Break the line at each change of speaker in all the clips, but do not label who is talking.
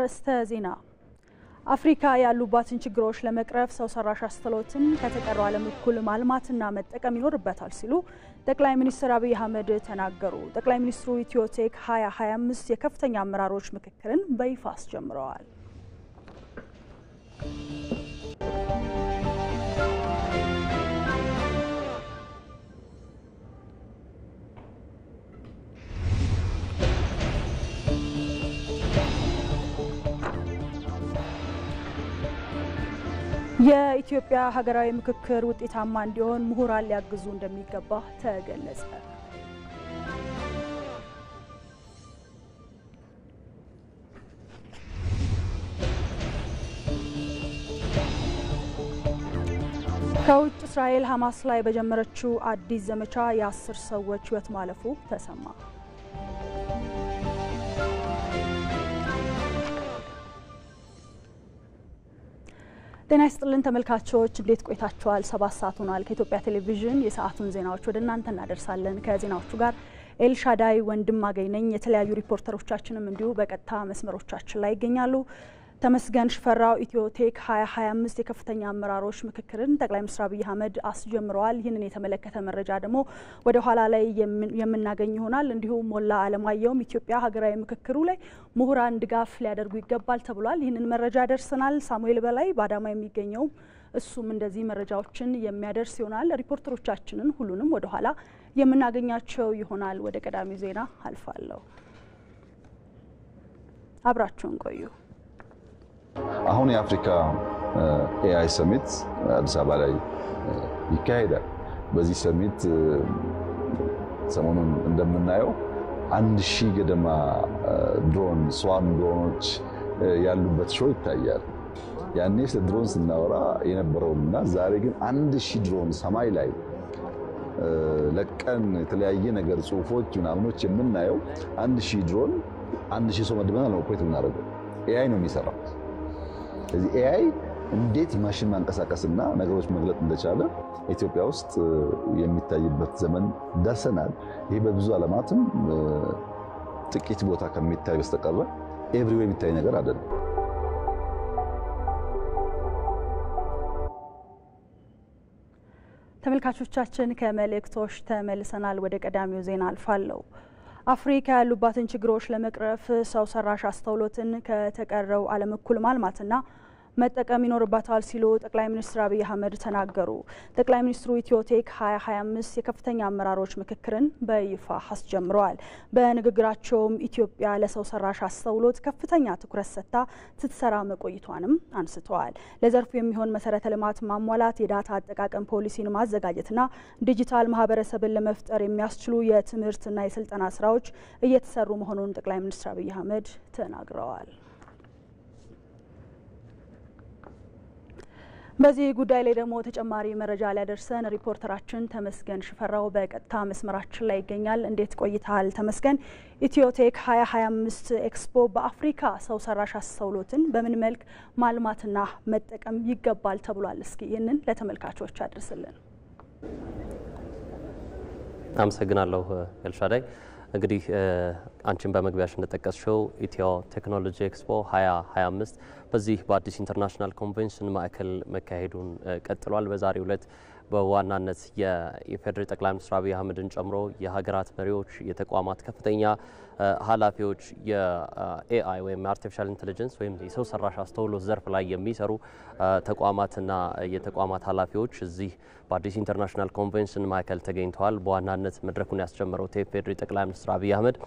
አርዕስተ ዜና አፍሪካ ያሉባትን ችግሮች ለመቅረፍ ሰው ሰራሽ አስተውሎትን ከተቀረው ዓለም እኩል ማልማትና መጠቀም ይኖርበታል ሲሉ ጠቅላይ ሚኒስትር አብይ አህመድ ተናገሩ። ጠቅላይ ሚኒስትሩ ኢትዮቴክ 2025 የከፍተኛ አመራሮች ምክክርን በይፋ አስጀምረዋል። የኢትዮጵያ ሀገራዊ ምክክር ውጤታማ እንዲሆን ምሁራን ሊያግዙ እንደሚገባ ተገለጸ። ከውጭ እስራኤል ሐማስ ላይ በጀመረችው አዲስ ዘመቻ የ10 ሰዎች ሕይወት ማለፉ ተሰማ። ጤና ይስጥልን ተመልካቾች እንዴት ቆይታችኋል? 7 ሰዓት ሆኗል። ከኢትዮጵያ ቴሌቪዥን የሰዓቱን ዜናዎች ወደ እናንተ እናደርሳለን። ከዜናዎቹ ጋር ኤልሻዳይ ወንድማገኝ ነኝ። የተለያዩ ሪፖርተሮቻችንም እንዲሁ በቀጥታ መስመሮቻችን ላይ ይገኛሉ። ተመስገን ሽፈራው ኢትዮቴክ 2025 የከፍተኛ አመራሮች ምክክርን ጠቅላይ ሚኒስትር አብይ አህመድ አስጀምረዋል። ይህንን የተመለከተ መረጃ ደግሞ ወደ ኋላ ላይ የምናገኝ ይሆናል። እንዲሁም ሞላ አለማየሁም ኢትዮጵያ ሀገራዊ ምክክሩ ላይ ምሁራን ድጋፍ ሊያደርጉ ይገባል ተብሏል። ይህንን መረጃ ደርሰናል። ሳሙኤል በላይ በአዳማ የሚገኘው እሱም እንደዚህ መረጃዎችን የሚያደርስ ይሆናል። ሪፖርተሮቻችንን ሁሉንም ወደ ኋላ የምናገኛቸው ይሆናል። ወደ ቀዳሚው ዜና አልፋለሁ። አብራችሁን ቆዩ።
አሁን የአፍሪካ ኤአይ ሰሚት አዲስ አበባ ላይ ይካሄዳል። በዚህ ሰሚት ሰሞኑን እንደምናየው 1000 ገደማ ድሮን ስዋርም ድሮኖች ያሉበት ሾው ይታያል። ያኔ ስለ ድሮን ስናወራ የነበረውና ዛሬ ግን 1000 ድሮን ሰማይ ላይ ለቀን የተለያየ ነገር ጽሁፎች ምናምኖች የምናየው 1000 ድሮን 1000 ሰው መድበናል ነው ኦፕሬት የምናደርገው። ኤአይ ነው የሚሰራው። ስለዚህ ኤአይ እንዴት ማሽን ማንቀሳቀስና ነገሮች መግለጥ እንደቻለ ኢትዮጵያ ውስጥ የሚታይበት ዘመን ደርሰናል። ይሄ በብዙ ዓለማትም ጥቂት ቦታ ከሚታይ በስተቀር ኤቭሪዌር የሚታይ ነገር አይደለም።
ተመልካቾቻችን ከመልእክቶች ተመልሰናል። ወደ ቀዳሚው ዜና አልፋለሁ። አፍሪካ ያሉባትን ችግሮች ለመቅረፍ ሰው ሰራሽ አስተውሎትን ከተቀረው ዓለም እኩል ማልማትና መጠቀም ይኖርባታል ሲሉ ጠቅላይ ሚኒስትር አብይ አህመድ ተናገሩ። ጠቅላይ ሚኒስትሩ ኢትዮቴክ 2025 የከፍተኛ አመራሮች ምክክርን በይፋ አስጀምረዋል። በንግግራቸውም ኢትዮጵያ ለሰው ሰራሽ አስተውሎት ከፍተኛ ትኩረት ሰጥታ ስትሰራ መቆይቷንም አንስተዋል። ለዘርፉ የሚሆን መሰረተ ልማት ማሟላት፣ የዳታ አጠቃቀም ፖሊሲን ማዘጋጀትና ዲጂታል ማህበረሰብን ለመፍጠር የሚያስችሉ የትምህርትና የስልጠና ስራዎች እየተሰሩ መሆኑን ጠቅላይ ሚኒስትር አብይ አህመድ ተናግረዋል። በዚህ ጉዳይ ላይ ደግሞ ተጨማሪ መረጃ ሊያደርሰን ሪፖርተራችን ተመስገን ሽፈራው በቀጥታ መስመራችን ላይ ይገኛል። እንዴት ቆይተሃል ተመስገን? ኢትዮቴክ 2025 ኤክስፖ በአፍሪካ ሰው ሰራሽ አስተውሎትን በምን መልክ ማልማትና መጠቀም ይገባል ተብሏል? እስኪ ይህንን ለተመልካቾች አድርስልን።
አመሰግናለሁ ኤልሻዳይ። እንግዲህ አንቺን በመግቢያሽ እንደጠቀስሽው ኢትዮ ቴክኖሎጂ ኤክስፖ 2025 በዚህ በአዲስ ኢንተርናሽናል ኮንቬንሽን ማዕከል መካሄዱን ቀጥሏል። በዛሬው ዕለት በዋናነት የኢፌዴሪ ጠቅላይ ሚኒስትር አብይ አህመድን ጨምሮ የሀገራት መሪዎች፣ የተቋማት ከፍተኛ ኃላፊዎች የኤአይ ወይም አርቲፊሻል ኢንተለጀንስ ወይም የሰው ሰራሽ አስተውሎት ዘርፍ ላይ የሚሰሩ ተቋማትና የተቋማት ኃላፊዎች እዚህ በአዲስ ኢንተርናሽናል ኮንቬንሽን ማዕከል ተገኝተዋል። በዋናነት መድረኩን ያስጀመረው የኢፌዴሪ ጠቅላይ ሚኒስትር አብይ አህመድ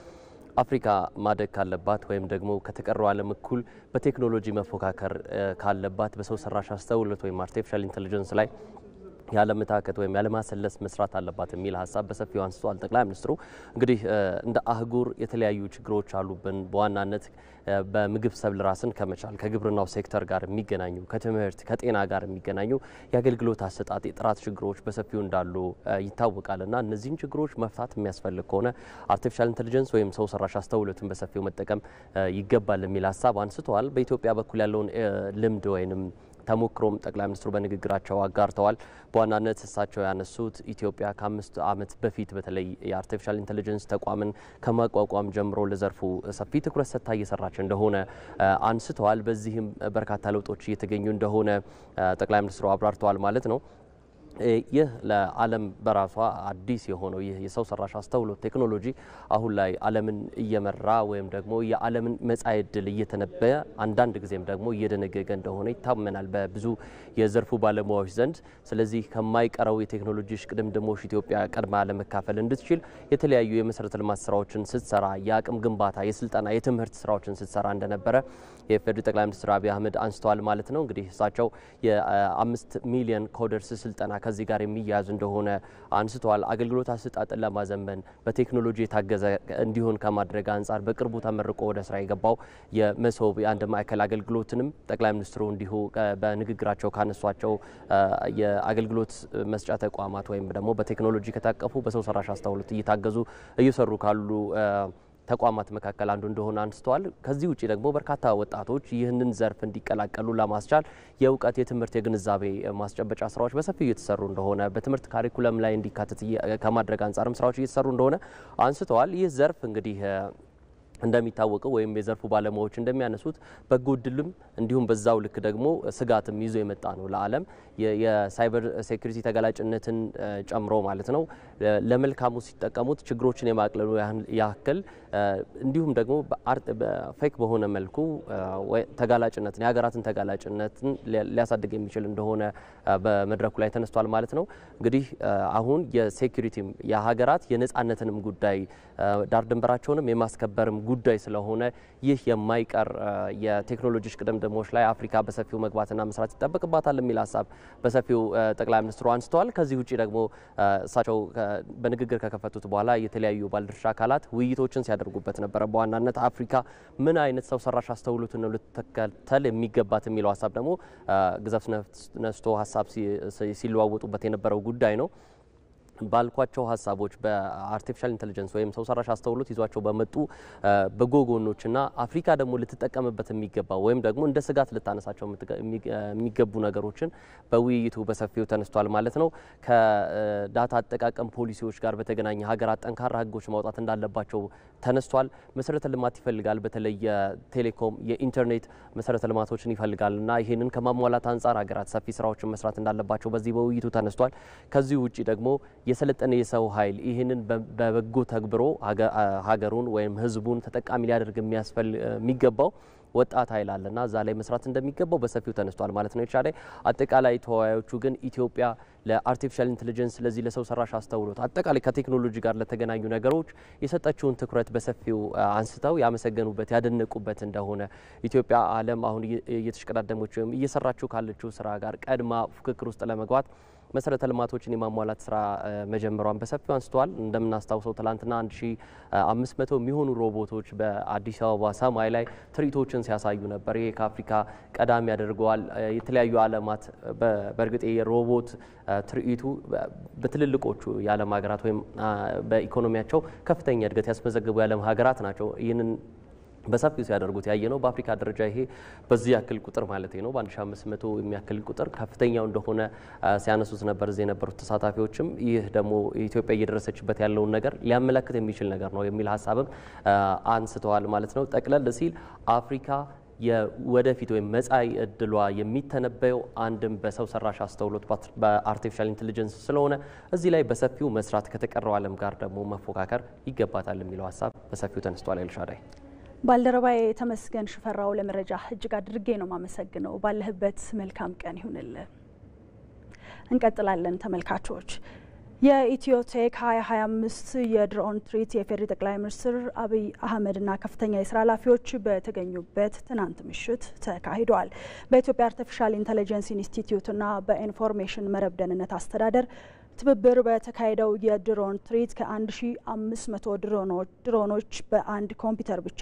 አፍሪካ ማደግ ካለባት ወይም ደግሞ ከተቀረው ዓለም እኩል በቴክኖሎጂ መፎካከር ካለባት በሰው ሰራሽ አስተውሎት ወይም አርቲፊሻል ኢንተለጀንስ ላይ ያለመታከት ወይም ያለማሰለስ መስራት አለባት የሚል ሀሳብ በሰፊው አንስቷል። ጠቅላይ ሚኒስትሩ እንግዲህ እንደ አህጉር የተለያዩ ችግሮች አሉብን። በዋናነት በምግብ ሰብል ራስን ከመቻል ከግብርናው ሴክተር ጋር የሚገናኙ ከትምህርት ከጤና ጋር የሚገናኙ የአገልግሎት አሰጣጥ የጥራት ችግሮች በሰፊው እንዳሉ ይታወቃልና እነዚህን ችግሮች መፍታት የሚያስፈልግ ከሆነ አርቲፊሻል ኢንተለጀንስ ወይም ሰው ሰራሽ አስተውሎትን በሰፊው መጠቀም ይገባል የሚል ሀሳብ አንስተዋል። በኢትዮጵያ በኩል ያለውን ልምድ ወይንም ተሞክሮም ጠቅላይ ሚኒስትሩ በንግግራቸው አጋርተዋል። በዋናነት እሳቸው ያነሱት ኢትዮጵያ ከ5 ዓመት በፊት በተለይ የአርቲፊሻል ኢንተለጀንስ ተቋምን ከማቋቋም ጀምሮ ለዘርፉ ሰፊ ትኩረት ሰጥታ እየሰራች እንደሆነ አንስተዋል። በዚህም በርካታ ለውጦች እየተገኙ እንደሆነ ጠቅላይ ሚኒስትሩ አብራርተዋል ማለት ነው። ይህ ለዓለም በራሷ አዲስ የሆነው ይህ የሰው ሰራሽ አስተውሎት ቴክኖሎጂ አሁን ላይ ዓለምን እየመራ ወይም ደግሞ የዓለምን መጻኢ ዕድል እየተነበየ አንዳንድ ጊዜም ደግሞ እየደነገገ እንደሆነ ይታመናል በብዙ የዘርፉ ባለሙያዎች ዘንድ። ስለዚህ ከማይቀረው የቴክኖሎጂ ሽቅድምድሞሽ ኢትዮጵያ ቀድማ ለመካፈል እንድትችል የተለያዩ የመሰረተ ልማት ስራዎችን ስትሰራ፣ የአቅም ግንባታ፣ የስልጠና፣ የትምህርት ስራዎችን ስትሰራ እንደነበረ የኢፌዴሪ ጠቅላይ ሚኒስትር አብይ አህመድ አንስተዋል ማለት ነው። እንግዲህ እሳቸው የ5 ሚሊዮን ኮደርስ ስልጠና ከዚህ ጋር የሚያያዝ እንደሆነ አንስተዋል። አገልግሎት አሰጣጥን ለማዘመን በቴክኖሎጂ የታገዘ እንዲሆን ከማድረግ አንጻር በቅርቡ ተመርቆ ወደ ስራ የገባው የመሶብ የአንድ ማዕከል አገልግሎትንም ጠቅላይ ሚኒስትሩ እንዲሁ በንግግራቸው ካነሷቸው የአገልግሎት መስጫ ተቋማት ወይም ደግሞ በቴክኖሎጂ ከታቀፉ በሰው ሰራሽ አስተውሎት እየታገዙ እየሰሩ ካሉ ተቋማት መካከል አንዱ እንደሆነ አንስተዋል። ከዚህ ውጪ ደግሞ በርካታ ወጣቶች ይህንን ዘርፍ እንዲቀላቀሉ ለማስቻል የእውቀት፣ የትምህርት፣ የግንዛቤ ማስጨበጫ ስራዎች በሰፊው እየተሰሩ እንደሆነ በትምህርት ካሪኩለም ላይ እንዲካተት ከማድረግ አንጻርም ስራዎች እየተሰሩ እንደሆነ አንስተዋል። ይህ ዘርፍ እንግዲህ እንደሚታወቀው ወይም የዘርፉ ባለሙያዎች እንደሚያነሱት በጎ እድልም እንዲሁም በዛው ልክ ደግሞ ስጋትም ይዞ የመጣ ነው ለዓለም የሳይበር ሴኩሪቲ ተጋላጭነትን ጨምሮ ማለት ነው። ለመልካሙ ሲጠቀሙት ችግሮችን የማቅለሉ ያክል እንዲሁም ደግሞ ፌክ በሆነ መልኩ ተጋላጭነትን የሀገራትን ተጋላጭነትን ሊያሳድግ የሚችል እንደሆነ በመድረኩ ላይ ተነስቷል ማለት ነው። እንግዲህ አሁን የሴኩሪቲም የሀገራት የነጻነትንም ጉዳይ ዳር ድንበራቸውንም የማስከበርም ጉዳይ ስለሆነ ይህ የማይቀር የቴክኖሎጂ ሽቅድምድሞች ላይ አፍሪካ በሰፊው መግባትና መስራት ይጠበቅባታል የሚል ሀሳብ በሰፊው ጠቅላይ ሚኒስትሩ አንስተዋል። ከዚህ ውጪ ደግሞ እሳቸው በንግግር ከከፈቱት በኋላ የተለያዩ ባለድርሻ አካላት ውይይቶችን ሲያደርጉበት ነበረ። በዋናነት አፍሪካ ምን አይነት ሰው ሰራሽ አስተውሎትን ነው ልትከተል የሚገባት የሚለው ሀሳብ ደግሞ ግዘፍ ነስቶ ሀሳብ ሲለዋወጡበት የነበረው ጉዳይ ነው። ባልኳቸው ሀሳቦች በአርቲፊሻል ኢንተለጀንስ ወይም ሰው ሰራሽ አስተውሎት ይዟቸው በመጡ በጎ ጎኖችና አፍሪካ ደግሞ ልትጠቀምበት የሚገባው ወይም ደግሞ እንደ ስጋት ልታነሳቸው የሚገቡ ነገሮችን በውይይቱ በሰፊው ተነስቷል ማለት ነው። ከዳታ አጠቃቀም ፖሊሲዎች ጋር በተገናኘ ሀገራት ጠንካራ ሕጎች ማውጣት እንዳለባቸው ተነስቷል። መሰረተ ልማት ይፈልጋል። በተለይ የቴሌኮም የኢንተርኔት መሰረተ ልማቶችን ይፈልጋልና ይሄንን ከማሟላት አንጻር ሀገራት ሰፊ ስራዎችን መስራት እንዳለባቸው በዚህ በውይይቱ ተነስቷል። ከዚህ ውጪ ደግሞ የሰለጠነ የሰው ኃይል ይህንን በበጎ ተግብሮ ሀገሩን ወይም ህዝቡን ተጠቃሚ ሊያደርግ የሚገባው ወጣት ኃይል አለና እዛ ላይ መስራት እንደሚገባው በሰፊው ተነስቷል ማለት ነው። ይቻላል አጠቃላይ ተወያዮቹ ግን ኢትዮጵያ ለአርቲፊሻል ኢንተለጀንስ ለዚህ ለሰው ሰራሽ አስተውሎት አጠቃላይ ከቴክኖሎጂ ጋር ለተገናኙ ነገሮች የሰጠችውን ትኩረት በሰፊው አንስተው ያመሰገኑበት ያደነቁበት እንደሆነ ኢትዮጵያ ዓለም አሁን እየተሽቀዳደመች ወይም እየሰራችው ካለችው ስራ ጋር ቀድማ ፉክክር ውስጥ ለመግባት መሰረተ ልማቶችን የማሟላት ስራ መጀመሯን በሰፊው አንስተዋል። እንደምናስታውሰው ትላንትና 1500 የሚሆኑ ሮቦቶች በአዲስ አበባ ሰማይ ላይ ትርኢቶችን ሲያሳዩ ነበር። ይሄ ከአፍሪካ ቀዳሚ ያደርገዋል። የተለያዩ ዓለማት በእርግጥ የሮቦት ትርኢቱ በትልልቆቹ የዓለም ሀገራት ወይም በኢኮኖሚያቸው ከፍተኛ እድገት ያስመዘገቡ የዓለም ሀገራት ናቸው። ይህንን በሰፊው ሲያደርጉት ያየነው በአፍሪካ ደረጃ ይሄ በዚህ ያክል ቁጥር ማለት ነው በ1500 የሚያክል ቁጥር ከፍተኛው እንደሆነ ሲያነሱት ነበር እዚህ የነበሩት ተሳታፊዎችም። ይህ ደግሞ ኢትዮጵያ እየደረሰችበት ያለውን ነገር ሊያመለክት የሚችል ነገር ነው የሚል ሀሳብም አንስተዋል ማለት ነው። ጠቅለል ሲል አፍሪካ የወደፊት ወይም መጻኢ እድሏ የሚተነበየው አንድም በሰው ሰራሽ አስተውሎት በአርቲፊሻል ኢንተለጀንስ ስለሆነ እዚህ ላይ በሰፊው መስራት ከተቀረው ዓለም ጋር ደግሞ መፎካከር ይገባታል የሚለው ሀሳብ በሰፊው ተነስቷል። ኤልሻዳይ
ባልደረባዬ ተመስገን ሽፈራው ለመረጃ እጅግ አድርጌ ነው ማመሰግነው። ባለህበት መልካም ቀን ይሁንልህ። እንቀጥላለን ተመልካቾች። የኢትዮቴክ 2025 የድሮን ትርኢት የፌዴራል ጠቅላይ ሚኒስትር አብይ አህመድና ከፍተኛ የስራ ኃላፊዎች በተገኙበት ትናንት ምሽት ተካሂዷል። በኢትዮጵያ አርቲፊሻል ኢንተለጀንስ ኢንስቲትዩትና በኢንፎርሜሽን መረብ ደህንነት አስተዳደር ትብብር በተካሄደው የድሮን ትርኢት ከ1500 ድሮኖች በአንድ ኮምፒውተር ብቻ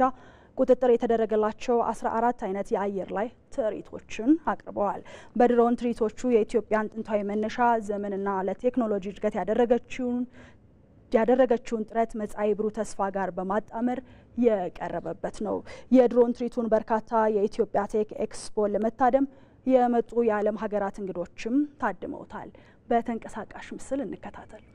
ቁጥጥር የተደረገላቸው 14 አይነት የአየር ላይ ትርኢቶችን አቅርበዋል። በድሮን ትርኢቶቹ የኢትዮጵያን ጥንታዊ መነሻ ዘመንና ለቴክኖሎጂ እድገት ያደረገችውን ጥረት መጻኢ ብሩህ ተስፋ ጋር በማጣመር የቀረበበት ነው። የድሮን ትርኢቱን በርካታ የኢትዮጵያ ቴክ ኤክስፖ ለመታደም የመጡ የዓለም ሀገራት እንግዶችም ታድመውታል። በተንቀሳቃሽ ምስል እንከታተል።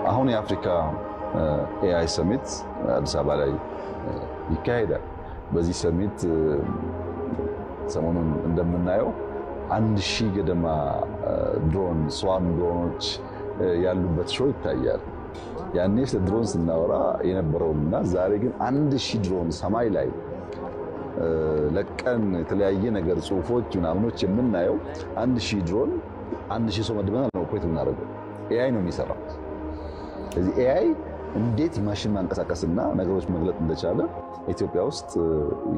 አሁን የአፍሪካ ኤአይ ሰሚት አዲስ አበባ ላይ ይካሄዳል። በዚህ ሰሚት ሰሞኑን እንደምናየው 1000 ገደማ ድሮን ስዋን ድሮኖች ያሉበት ሾው ይታያል። ያኔ ስለ ድሮን ስናወራ የነበረውና ዛሬ ግን 1000 ድሮን ሰማይ ላይ ለቀን የተለያየ ነገር ጽሁፎች ምናምኖች የምናየው 1000 ድሮን 1000 ሰው መድበና ነው ኦፕሬት የምናደርገው። ኤአይ ነው የሚሰራው። ስለዚህ ኤአይ እንዴት ማሽን ማንቀሳቀስና ነገሮች መግለጥ እንደቻለ ኢትዮጵያ ውስጥ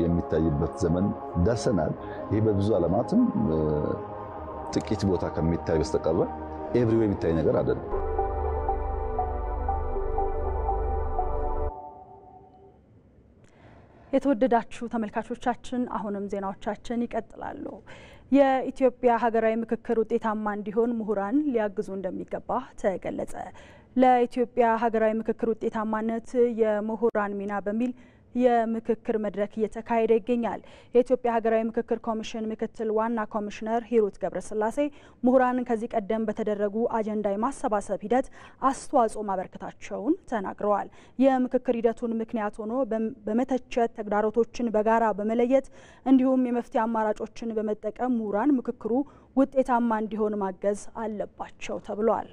የሚታይበት ዘመን ደርሰናል። ይሄ በብዙ ዓለማትም ጥቂት ቦታ ከሚታይ በስተቀር ኤቭሪዌር የሚታይ ነገር አይደለም።
የተወደዳችሁ ተመልካቾቻችን አሁንም ዜናዎቻችን ይቀጥላሉ። የኢትዮጵያ ሀገራዊ ምክክር ውጤታማ እንዲሆን ምሁራን ሊያግዙ እንደሚገባ ተገለጸ። ለኢትዮጵያ ሀገራዊ ምክክር ውጤታማነት የምሁራን ሚና በሚል የምክክር መድረክ እየተካሄደ ይገኛል። የኢትዮጵያ ሀገራዊ ምክክር ኮሚሽን ምክትል ዋና ኮሚሽነር ሂሩት ገብረስላሴ ምሁራን ከዚህ ቀደም በተደረጉ አጀንዳ የማሰባሰብ ሂደት አስተዋጽኦ ማበርከታቸውን ተናግረዋል። የምክክር ሂደቱን ምክንያት ሆኖ በመተቸት ተግዳሮቶችን በጋራ በመለየት እንዲሁም የመፍትሄ አማራጮችን በመጠቀም ምሁራን ምክክሩ ውጤታማ እንዲሆን ማገዝ አለባቸው ተብሏል።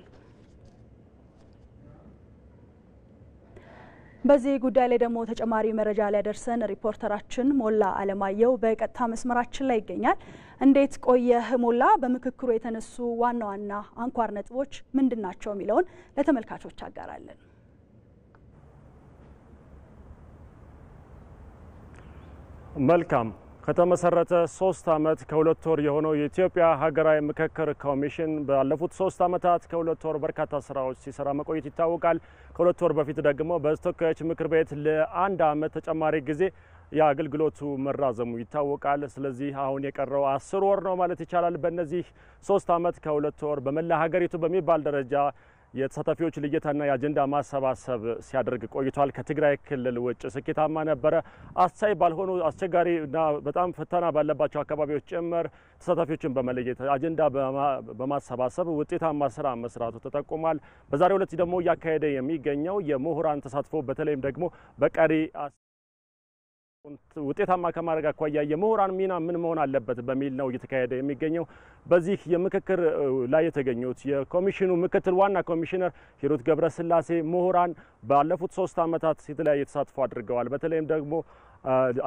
በዚህ ጉዳይ ላይ ደግሞ ተጨማሪ መረጃ ሊያደርሰን ሪፖርተራችን ሞላ አለማየሁ በቀጥታ መስመራችን ላይ ይገኛል። እንዴት ቆየህ ሞላ? በምክክሩ የተነሱ ዋና ዋና አንኳር ነጥቦች ምንድናቸው የሚለውን ለተመልካቾች አጋራለን።
መልካም። ከተመሰረተ 3 ዓመት ከ2 ወር የሆነው የኢትዮጵያ ሀገራዊ ምክክር ኮሚሽን ባለፉት 3 ዓመታት ከ2 ወር በርካታ ስራዎች ሲሰራ መቆየት ይታወቃል። ከ2 ወር በፊት ደግሞ በተወካዮች ምክር ቤት ለ1 ዓመት ተጨማሪ ጊዜ የአገልግሎቱ መራዘሙ ይታወቃል። ስለዚህ አሁን የቀረው 10 ወር ነው ማለት ይቻላል። በእነዚህ 3 ዓመት ከ2 ወር በመላ ሀገሪቱ በሚባል ደረጃ የተሳታፊዎች ልየታና የአጀንዳ ማሰባሰብ ሲያደርግ ቆይቷል። ከትግራይ ክልል ውጭ ስኬታማ ነበረ። አሳይ ባልሆኑ አስቸጋሪና በጣም ፈተና ባለባቸው አካባቢዎች ጭምር ተሳታፊዎችን በመለየት አጀንዳ በማሰባሰብ ውጤታማ ስራ መስራቱ ተጠቁሟል። በዛሬው ዕለት ደግሞ እያካሄደ የሚገኘው የምሁራን ተሳትፎ በተለይም ደግሞ በቀሪ ውጤታማ ከማድረግ አኳያ የምሁራን ሚና ምን መሆን አለበት በሚል ነው እየተካሄደ የሚገኘው። በዚህ የምክክር ላይ የተገኙት የኮሚሽኑ ምክትል ዋና ኮሚሽነር ሂሩት ገብረስላሴ ምሁራን ባለፉት 3 ዓመታት የተለያየ ተሳትፎ አድርገዋል። በተለይም ደግሞ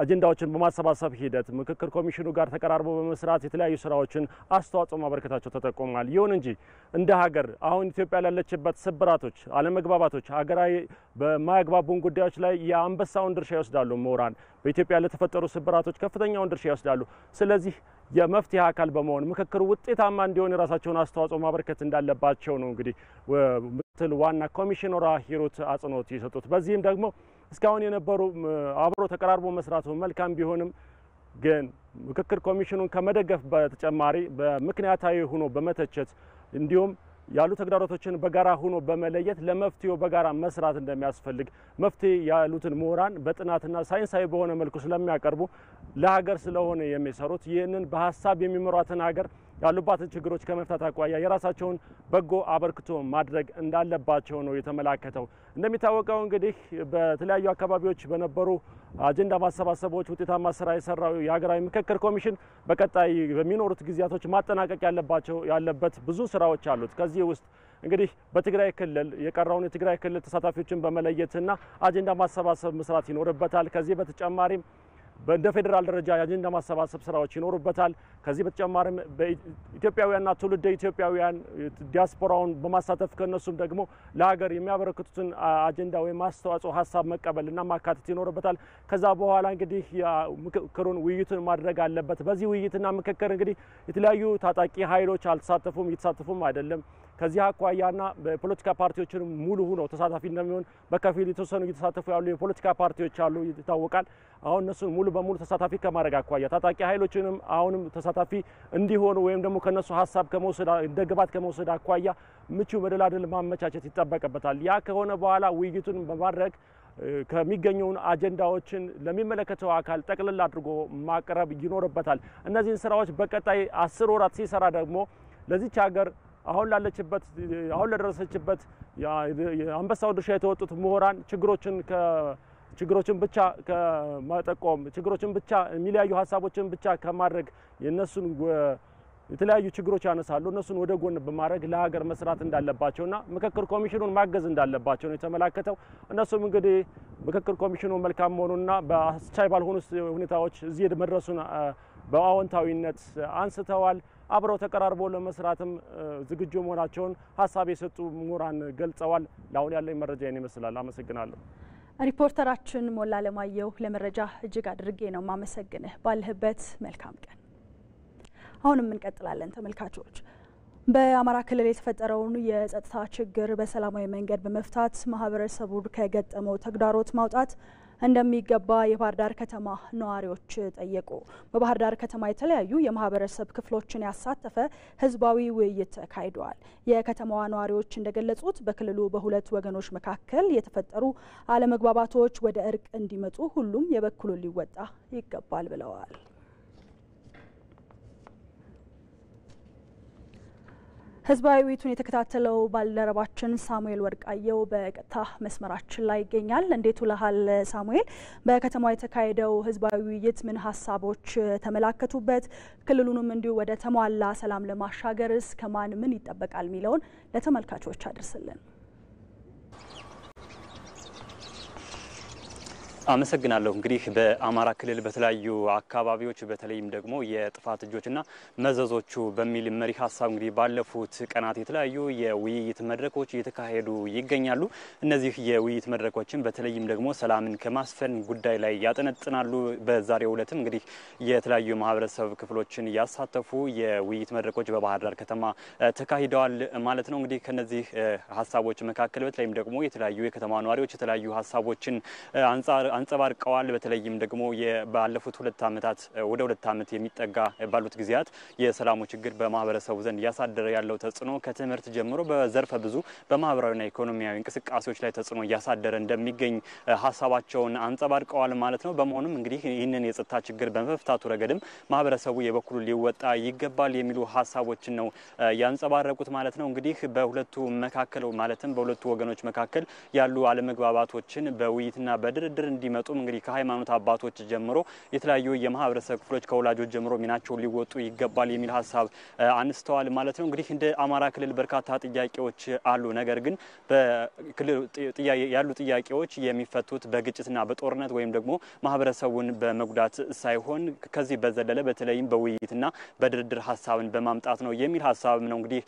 አጀንዳዎችን በማሰባሰብ ሂደት ምክክር ኮሚሽኑ ጋር ተቀራርቦ በመስራት የተለያዩ ስራዎችን አስተዋጽኦ ማበረከታቸው ተጠቁሟል። ይሁን እንጂ እንደ ሀገር አሁን ኢትዮጵያ ላለችበት ስብራቶች፣ አለመግባባቶች፣ ሀገራዊ በማያግባቡን ጉዳዮች ላይ የአንበሳውን ድርሻ ይወስዳሉ ምሁራን። በኢትዮጵያ ለተፈጠሩ ስብራቶች ከፍተኛውን ድርሻ ይወስዳሉ። ስለዚህ የመፍትሄ አካል በመሆን ምክክሩ ውጤታማ እንዲሆን የራሳቸውን አስተዋጽኦ ማበረከት እንዳለባቸው ነው እንግዲህ ምክትል ዋና ኮሚሽነሯ ሂሩት አጽንኦት የሰጡት። በዚህም ደግሞ እስካሁን የነበሩ አብሮ ተቀራርቦ መስራቱ መልካም ቢሆንም ግን ምክክር ኮሚሽኑን ከመደገፍ በተጨማሪ በምክንያታዊ ሆኖ በመተቸት እንዲሁም ያሉ ተግዳሮቶችን በጋራ ሆኖ በመለየት ለመፍትሄው በጋራ መስራት እንደሚያስፈልግ መፍትሄ ያሉትን ምሁራን በጥናትና ሳይንሳዊ በሆነ መልኩ ስለሚያቀርቡ ለሀገር ስለሆነ የሚሰሩት ይህንን በሀሳብ የሚመሯትን ሀገር ያሉባትን ችግሮች ከመፍታት አኳያ የራሳቸውን በጎ አበርክቶ ማድረግ እንዳለባቸው ነው የተመላከተው። እንደሚታወቀው እንግዲህ በተለያዩ አካባቢዎች በነበሩ አጀንዳ ማሰባሰቦች ውጤታማ ስራ የሰራው የሀገራዊ ምክክር ኮሚሽን በቀጣይ በሚኖሩት ጊዜያቶች ማጠናቀቅ ያለበት ብዙ ስራዎች አሉት። ከዚህ ውስጥ እንግዲህ በትግራይ ክልል የቀረውን የትግራይ ክልል ተሳታፊዎችን በመለየትና አጀንዳ ማሰባሰብ መስራት ይኖርበታል። ከዚህ በተጨማሪም በእንደ ፌደራል ደረጃ የአጀንዳ ማሰባሰብ ስራዎች ይኖሩበታል። ከዚህ በተጨማሪም በኢትዮጵያውያንና ትውልደ ኢትዮጵያውያን ዲያስፖራውን በማሳተፍ ከነሱም ደግሞ ለሀገር የሚያበረክቱትን አጀንዳ ወይም አስተዋጽኦ ሀሳብ መቀበልና ማካተት ይኖርበታል። ከዛ በኋላ እንግዲህ ምክክሩን ውይይቱን ማድረግ አለበት። በዚህ ውይይትና ምክክር እንግዲህ የተለያዩ ታጣቂ ኃይሎች አልተሳተፉም፣ እየተሳተፉም አይደለም። ከዚህ አኳያና በፖለቲካ ፓርቲዎችን ሙሉ ሆነው ተሳታፊ እንደሚሆን በከፊል የተወሰኑ እየተሳተፉ ያሉ የፖለቲካ ፓርቲዎች አሉ ይታወቃል። አሁን እነሱን ሙሉ በሙሉ ተሳታፊ ከማድረግ አኳያ ታጣቂ ኃይሎችንም አሁንም ተሳታፊ እንዲሆኑ ወይም ደግሞ ከነሱ ሀሳብ ከመውሰድ እንደግባት ከመውሰድ አኳያ ምቹ መደላደል ማመቻቸት ይጠበቅበታል። ያ ከሆነ በኋላ ውይይቱን በማድረግ ከሚገኙን አጀንዳዎችን ለሚመለከተው አካል ጠቅልል አድርጎ ማቅረብ ይኖርበታል። እነዚህን ስራዎች በቀጣይ 10 ወራት ሲሰራ ደግሞ ለዚች ሀገር አሁን ለደረሰችበት የአንበሳው ድርሻ የተወጡት ምሁራን ችግሮችን ብቻ ከመጠቆም ችግሮችን ብቻ የሚለያዩ ሀሳቦችን ብቻ ከማድረግ የነሱን የተለያዩ ችግሮች ያነሳሉ። እነሱን ወደ ጎን በማድረግ ለሀገር መስራት እንዳለባቸውና ምክክር ኮሚሽኑን ማገዝ እንዳለባቸው ነው የተመላከተው። እነሱም እንግዲህ ምክክር ኮሚሽኑ መልካም መሆኑና በአስቻይ ባልሆኑ ሁኔታዎች እዚህ መድረሱን በአዎንታዊነት አንስተዋል። አብረው ተቀራርበው ለመስራትም ዝግጁ መሆናቸውን ሀሳብ የሰጡ ምሁራን ገልጸዋል። ለአሁን ያለኝ መረጃ ይህን ይመስላል። አመሰግናለሁ።
ሪፖርተራችን ሞላ አለማየሁ ለመረጃ እጅግ አድርጌ ነው ማመሰግንህ። ባለህበት መልካም ቀን። አሁንም እንቀጥላለን ተመልካቾች። በአማራ ክልል የተፈጠረውን የጸጥታ ችግር በሰላማዊ መንገድ በመፍታት ማህበረሰቡ ከገጠመው ተግዳሮት ማውጣት እንደሚገባ የባህር ዳር ከተማ ነዋሪዎች ጠየቁ። በባህር ዳር ከተማ የተለያዩ የማህበረሰብ ክፍሎችን ያሳተፈ ህዝባዊ ውይይት ተካሂዷል። የከተማዋ ነዋሪዎች እንደገለጹት በክልሉ በሁለት ወገኖች መካከል የተፈጠሩ አለመግባባቶች ወደ እርቅ እንዲመጡ ሁሉም የበኩሉን ሊወጣ ይገባል ብለዋል። ህዝባዊ ውይይቱን የተከታተለው ባልደረባችን ሳሙኤል ወርቃየው በቀጥታ መስመራችን ላይ ይገኛል። እንዴት ውለሃል ሳሙኤል? በከተማው የተካሄደው ህዝባዊ ውይይት ምን ሀሳቦች ተመላከቱበት? ክልሉንም እንዲሁ ወደ ተሟላ ሰላም ለማሻገርስ ከማን ምን ይጠበቃል የሚለውን ለተመልካቾች አድርስልን።
አመሰግናለሁ። እንግዲህ በአማራ ክልል በተለያዩ አካባቢዎች በተለይም ደግሞ የጥፋት እጆችና መዘዞቹ በሚል መሪ ሀሳብ እንግዲህ ባለፉት ቀናት የተለያዩ የውይይት መድረኮች እየተካሄዱ ይገኛሉ። እነዚህ የውይይት መድረኮችን በተለይም ደግሞ ሰላምን ከማስፈን ጉዳይ ላይ ያጠነጥናሉ። በዛሬው ዕለትም እንግዲህ የተለያዩ ማህበረሰብ ክፍሎችን ያሳተፉ የውይይት መድረኮች በባህር ዳር ከተማ ተካሂደዋል ማለት ነው። እንግዲህ ከነዚህ ሀሳቦች መካከል በተለይም ደግሞ የተለያዩ የከተማ ነዋሪዎች የተለያዩ ሀሳቦችን አንጸባርቀዋል። በተለይም ደግሞ ባለፉት 2 ዓመታት ወደ 2 ዓመት የሚጠጋ ባሉት ጊዜያት የሰላሙ ችግር በማህበረሰቡ ዘንድ ያሳደረ ያለው ተጽዕኖ ከትምህርት ጀምሮ በዘርፈ ብዙ በማህበራዊና ኢኮኖሚያዊ እንቅስቃሴዎች ላይ ተጽዕኖ እያሳደረ እንደሚገኝ ሀሳባቸውን አንጸባርቀዋል ማለት ነው። በመሆኑም እንግዲህ ይህንን የጸጥታ ችግር በመፍታቱ ረገድም ማህበረሰቡ የበኩሉ ሊወጣ ይገባል የሚሉ ሀሳቦችን ነው ያንጸባረቁት ማለት ነው። እንግዲህ በሁለቱ መካከል ማለትም በሁለቱ ወገኖች መካከል ያሉ አለመግባባቶችን በውይይትና በድርድር እንዲመጡም እንግዲህ ከሃይማኖት አባቶች ጀምሮ የተለያዩ የማህበረሰብ ክፍሎች ከወላጆች ጀምሮ ሚናቸውን ሊወጡ ይገባል የሚል ሀሳብ አንስተዋል ማለት ነው። እንግዲህ እንደ አማራ ክልል በርካታ ጥያቄዎች አሉ። ነገር ግን በክልል ያሉ ጥያቄዎች የሚፈቱት በግጭትና በጦርነት ወይም ደግሞ ማህበረሰቡን በመጉዳት ሳይሆን ከዚህ በዘለለ በተለይም በውይይትና በድርድር ሀሳብን በማምጣት ነው የሚል ሀሳብ ነው እንግዲህ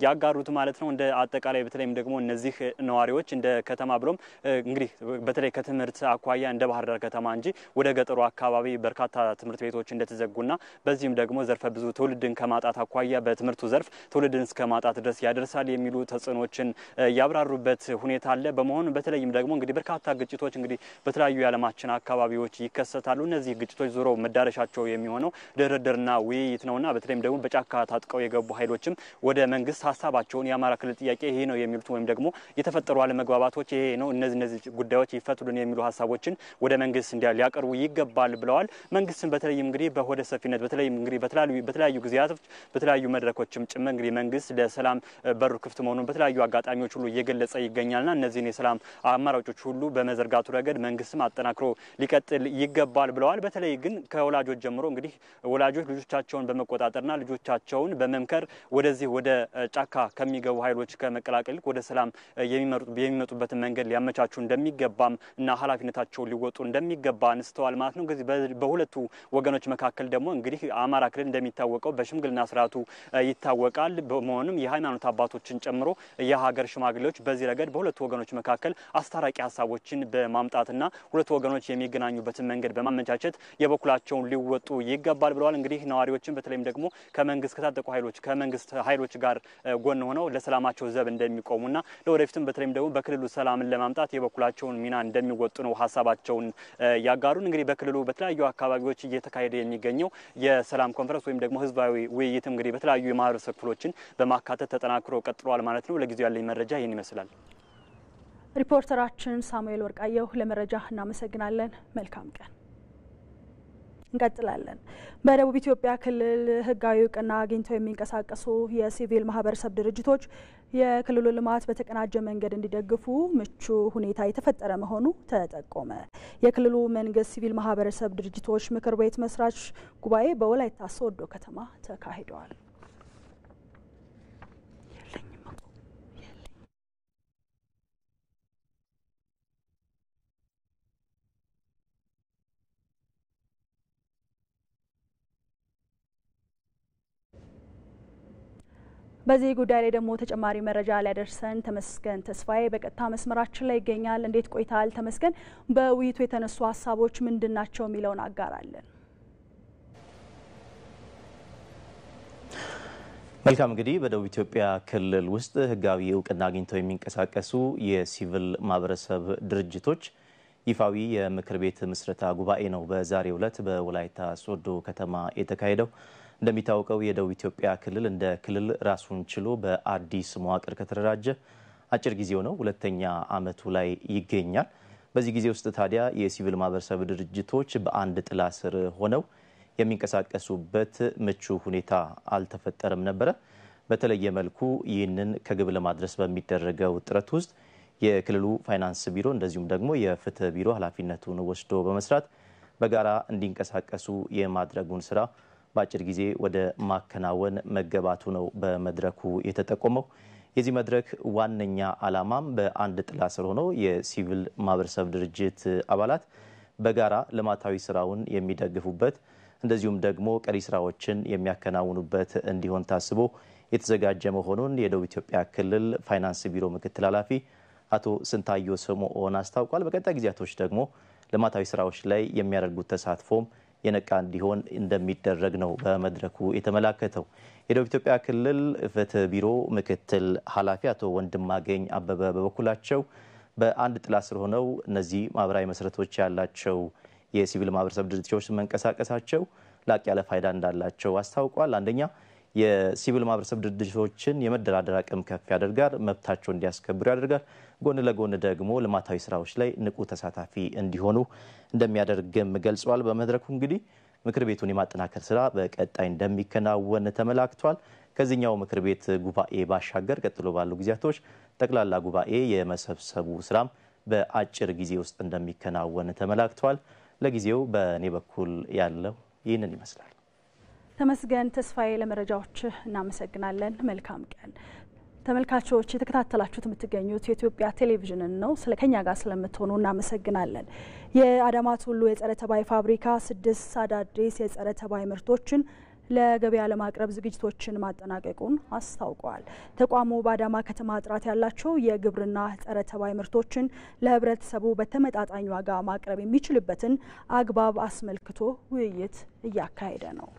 ያጋሩት ማለት ነው። እንደ አጠቃላይ በተለይም ደግሞ እነዚህ ነዋሪዎች እንደ ከተማ ብሎም እንግዲህ በተለይ ከትምህርት አኳያ እንደ ባህር ዳር ከተማ እንጂ ወደ ገጠሩ አካባቢ በርካታ ትምህርት ቤቶች እንደተዘጉና በዚህም ደግሞ ዘርፈ ብዙ ትውልድን ከማጣት አኳያ በትምህርቱ ዘርፍ ትውልድን እስከ ማጣት ድረስ ያደርሳል የሚሉ ተጽዕኖችን ያብራሩበት ሁኔታ አለ። በመሆኑ በተለይም ደግሞ እንግዲህ በርካታ ግጭቶች እንግዲህ በተለያዩ የዓለማችን አካባቢዎች ይከሰታሉ። እነዚህ ግጭቶች ዞሮ መዳረሻቸው የሚሆነው ድርድርና ውይይት ነውና በተለይም ደግሞ በጫካ ታጥቀው የገቡ ኃይሎችም ወደ መንግስት ሀሳባቸውን የአማራ ክልል ጥያቄ ይሄ ነው የሚሉት ወይም ደግሞ የተፈጠሩ አለመግባባቶች ይሄ ነው እነዚህ ጉዳዮች ይፈቱልን የሚሉ ሀሳቦችን ወደ መንግስት ሊያቀርቡ ይገባል ብለዋል። መንግስትን በተለይም እንግዲህ በሆደ ሰፊነት በተለይም እንግዲህ በተለያዩ ጊዜያቶች በተለያዩ መድረኮችም ጭምር እንግዲህ መንግስት ለሰላም በሩ ክፍት መሆኑን በተለያዩ አጋጣሚዎች ሁሉ እየገለጸ ይገኛልና እነዚህን የሰላም አማራጮች ሁሉ በመዘርጋቱ ረገድ መንግስትም አጠናክሮ ሊቀጥል ይገባል ብለዋል። በተለይ ግን ከወላጆች ጀምሮ እንግዲህ ወላጆች ልጆቻቸውን በመቆጣጠርና ልጆቻቸውን በመምከር ወደዚህ ወደ ጫካ ከሚገቡ ኃይሎች ከመቀላቀል ወደ ሰላም የሚመጡበትን መንገድ ሊያመቻቹ እንደሚገባም እና ኃላፊነታቸው ሊወጡ እንደሚገባ አንስተዋል ማለት ነው። እንግዲህ በሁለቱ ወገኖች መካከል ደግሞ እንግዲህ አማራ ክልል እንደሚታወቀው በሽምግልና ስርዓቱ ይታወቃል። በመሆኑም የሃይማኖት አባቶችን ጨምሮ የሀገር ሽማግሌዎች በዚህ ረገድ በሁለቱ ወገኖች መካከል አስታራቂ ሀሳቦችን በማምጣትና ሁለቱ ወገኖች የሚገናኙበትን መንገድ በማመቻቸት የበኩላቸውን ሊወጡ ይገባል ብለዋል። እንግዲህ ነዋሪዎችን በተለይም ደግሞ ከመንግስት ከታጠቁ ኃይሎች ከመንግስት ኃይሎች ጋር ጎን ሆነው ለሰላማቸው ዘብ እንደሚቆሙና ለወደፊትም በተለይም ደግሞ በክልሉ ሰላምን ለማምጣት የበኩላቸውን ሚና እንደሚወጡ ነው ሀሳባቸውን ያጋሩን። እንግዲህ በክልሉ በተለያዩ አካባቢዎች እየተካሄደ የሚገኘው የሰላም ኮንፈረንስ ወይም ደግሞ ህዝባዊ ውይይት እንግዲህ በተለያዩ የማህበረሰብ ክፍሎችን በማካተት ተጠናክሮ ቀጥሏል ማለት ነው። ለጊዜው ያለኝ መረጃ ይህን ይመስላል።
ሪፖርተራችን ሳሙኤል ወርቃየሁ ለመረጃ እናመሰግናለን። መልካም ቀን። እንቀጥላለን። በደቡብ ኢትዮጵያ ክልል ህጋዊ እውቅና አግኝተው የሚንቀሳቀሱ የሲቪል ማህበረሰብ ድርጅቶች የክልሉ ልማት በተቀናጀ መንገድ እንዲደግፉ ምቹ ሁኔታ የተፈጠረ መሆኑ ተጠቆመ። የክልሉ መንግስት ሲቪል ማህበረሰብ ድርጅቶች ምክር ቤት መስራች ጉባኤ በወላይታ ሶዶ ከተማ ተካሂዷል። በዚህ ጉዳይ ላይ ደግሞ ተጨማሪ መረጃ ሊያደርሰን ተመስገን ተስፋዬ በቀጥታ መስመራችን ላይ ይገኛል። እንዴት ቆይታል ተመስገን? በውይይቱ የተነሱ ሀሳቦች ምንድናቸው የሚለውን አጋራለን።
መልካም። እንግዲህ በደቡብ ኢትዮጵያ ክልል ውስጥ ህጋዊ እውቅና አግኝተው የሚንቀሳቀሱ የሲቪል ማህበረሰብ ድርጅቶች ይፋዊ የምክር ቤት ምስረታ ጉባኤ ነው በዛሬው ዕለት በወላይታ ሶዶ ከተማ የተካሄደው። እንደሚታወቀው የደቡብ ኢትዮጵያ ክልል እንደ ክልል ራሱን ችሎ በአዲስ መዋቅር ከተደራጀ አጭር ጊዜው ነው፣ ሁለተኛ ዓመቱ ላይ ይገኛል። በዚህ ጊዜ ውስጥ ታዲያ የሲቪል ማህበረሰብ ድርጅቶች በአንድ ጥላ ስር ሆነው የሚንቀሳቀሱበት ምቹ ሁኔታ አልተፈጠረም ነበረ። በተለየ መልኩ ይህንን ከግብ ለማድረስ በሚደረገው ጥረት ውስጥ የክልሉ ፋይናንስ ቢሮ እንደዚሁም ደግሞ የፍትህ ቢሮ ኃላፊነቱን ወስዶ በመስራት በጋራ እንዲንቀሳቀሱ የማድረጉን ስራ በአጭር ጊዜ ወደ ማከናወን መገባቱ ነው በመድረኩ የተጠቆመው። የዚህ መድረክ ዋነኛ ዓላማም በአንድ ጥላ ስር ሆኖ የሲቪል ማህበረሰብ ድርጅት አባላት በጋራ ልማታዊ ስራውን የሚደግፉበት እንደዚሁም ደግሞ ቀሪ ስራዎችን የሚያከናውኑበት እንዲሆን ታስቦ የተዘጋጀ መሆኑን የደቡብ ኢትዮጵያ ክልል ፋይናንስ ቢሮ ምክትል ኃላፊ አቶ ስንታዮ ስምዖን አስታውቋል። በቀጣይ ጊዜያቶች ደግሞ ልማታዊ ስራዎች ላይ የሚያደርጉት ተሳትፎም የነቃ እንዲሆን እንደሚደረግ ነው በመድረኩ የተመላከተው። የደቡብ ኢትዮጵያ ክልል ፍትህ ቢሮ ምክትል ኃላፊ አቶ ወንድማገኝ አበበ በበኩላቸው በአንድ ጥላ ስር ሆነው እነዚህ ማህበራዊ መሰረቶች ያላቸው የሲቪል ማህበረሰብ ድርጅቶች መንቀሳቀሳቸው ላቅ ያለ ፋይዳ እንዳላቸው አስታውቋል። አንደኛ የሲቪል ማህበረሰብ ድርጅቶችን የመደራደር አቅም ከፍ ያደርጋል፣ መብታቸው እንዲያስከብሩ ያደርጋል። ጎን ለጎን ደግሞ ልማታዊ ስራዎች ላይ ንቁ ተሳታፊ እንዲሆኑ እንደሚያደርግም ገልጿል። በመድረኩ እንግዲህ ምክር ቤቱን የማጠናከር ስራ በቀጣይ እንደሚከናወን ተመላክቷል። ከዚህኛው ምክር ቤት ጉባኤ ባሻገር ቀጥሎ ባሉ ጊዜያቶች ጠቅላላ ጉባኤ የመሰብሰቡ ስራም በአጭር ጊዜ ውስጥ እንደሚከናወን ተመላክቷል። ለጊዜው በእኔ በኩል ያለው ይህንን ይመስላል።
ተመስገን ተስፋዬ ለመረጃዎች እናመሰግናለን። መልካም ቀን። ተመልካቾች የተከታተላችሁት የምትገኙት የኢትዮጵያ ቴሌቪዥንን ነው። ከኛ ጋር ስለምትሆኑ እናመሰግናለን። የአዳማ ቱሉ የጸረ ተባይ ፋብሪካ 6 አዳዲስ የጸረ ተባይ ምርቶችን ለገበያ ለማቅረብ ዝግጅቶችን ማጠናቀቁን አስታውቋል። ተቋሙ በአዳማ ከተማ ጥራት ያላቸው የግብርና ጸረ ተባይ ምርቶችን ለህብረተሰቡ በተመጣጣኝ ዋጋ ማቅረብ የሚችልበትን አግባብ አስመልክቶ ውይይት እያካሄደ ነው።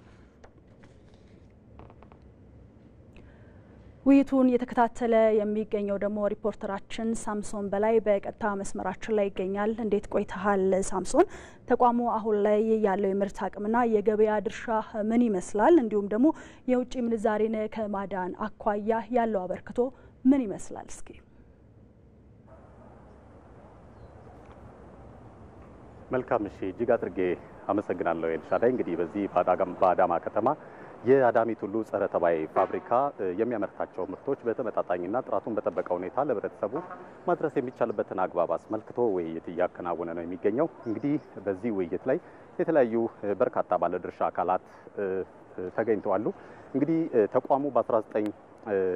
ውይይቱን እየተከታተለ የሚገኘው ደግሞ ሪፖርተራችን ሳምሶን በላይ በቀጥታ መስመራችን ላይ ይገኛል። እንዴት ቆይተሃል ሳምሶን? ተቋሙ አሁን ላይ ያለው የምርት አቅምና የገበያ ድርሻ ምን ይመስላል? እንዲሁም ደግሞ የውጭ ምንዛሬን ከማዳን አኳያ ያለው አበርክቶ ምን ይመስላል? እስኪ
መልካም። እሺ፣ እጅግ አድርጌ አመሰግናለሁ ኤልሻዳይ። እንግዲህ በዚህ በአዳማ ከተማ የአዳሚ ቱሉ ጸረ ተባይ ፋብሪካ የሚያመርታቸው ምርቶች በተመጣጣኝና ጥራቱን በጠበቀ ሁኔታ ለህብረተሰቡ ማድረስ የሚቻልበትን አግባብ አስመልክቶ ውይይት እያከናወነ ነው የሚገኘው። እንግዲህ በዚህ ውይይት ላይ የተለያዩ በርካታ ባለድርሻ አካላት ተገኝተዋል። እንግዲህ ተቋሙ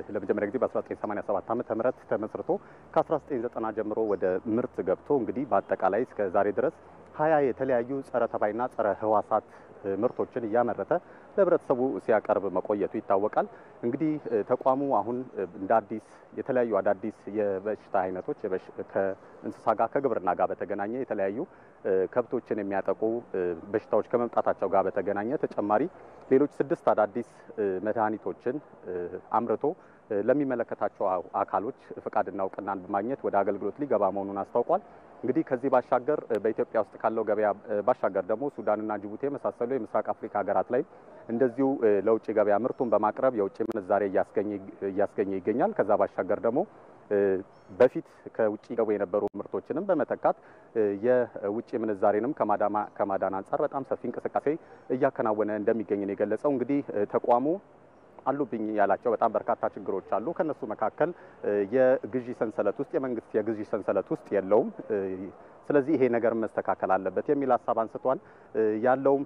ለመጀመሪያ ጊዜ በ1987 ዓ.ም ተመስርቶ ከ1990 ጀምሮ ወደ ምርት ገብቶ እንግዲህ በአጠቃላይ እስከ ዛሬ ድረስ 20 የተለያዩ ጸረ ተባይና ጸረ ህዋሳት ምርቶችን እያመረተ ለህብረተሰቡ ሲያቀርብ መቆየቱ ይታወቃል። እንግዲህ ተቋሙ አሁን እንደ አዲስ የተለያዩ አዳዲስ የበሽታ አይነቶች ከእንስሳ ጋር ከግብርና ጋር በተገናኘ የተለያዩ ከብቶችን የሚያጠቁ በሽታዎች ከመምጣታቸው ጋር በተገናኘ ተጨማሪ ሌሎች 6 አዳዲስ መድኃኒቶችን አምርቶ ለሚመለከታቸው አካሎች ፍቃድና እውቅናን በማግኘት ወደ አገልግሎት ሊገባ መሆኑን አስታውቋል። እንግዲህ ከዚህ ባሻገር በኢትዮጵያ ውስጥ ካለው ገበያ ባሻገር ደግሞ ሱዳንና ጅቡቲ የመሳሰሉ የምስራቅ አፍሪካ ሀገራት ላይ እንደዚሁ ለውጭ ገበያ ምርቱን በማቅረብ የውጭ ምንዛሬ እያስገኘ ይገኛል። ከዛ ባሻገር ደግሞ በፊት ከውጭ ገቡ የነበሩ ምርቶችንም በመተካት የውጭ ምንዛሬንም ከማዳን አንጻር በጣም ሰፊ እንቅስቃሴ እያከናወነ እንደሚገኝ ነው የገለጸው። እንግዲህ ተቋሙ አሉብኝ ያላቸው በጣም በርካታ ችግሮች አሉ። ከነሱ መካከል የግዢ ሰንሰለት ውስጥ የመንግስት የግዢ ሰንሰለት ውስጥ የለውም። ስለዚህ ይሄ ነገር መስተካከል አለበት የሚል ሀሳብ አንስቷል። ያለውም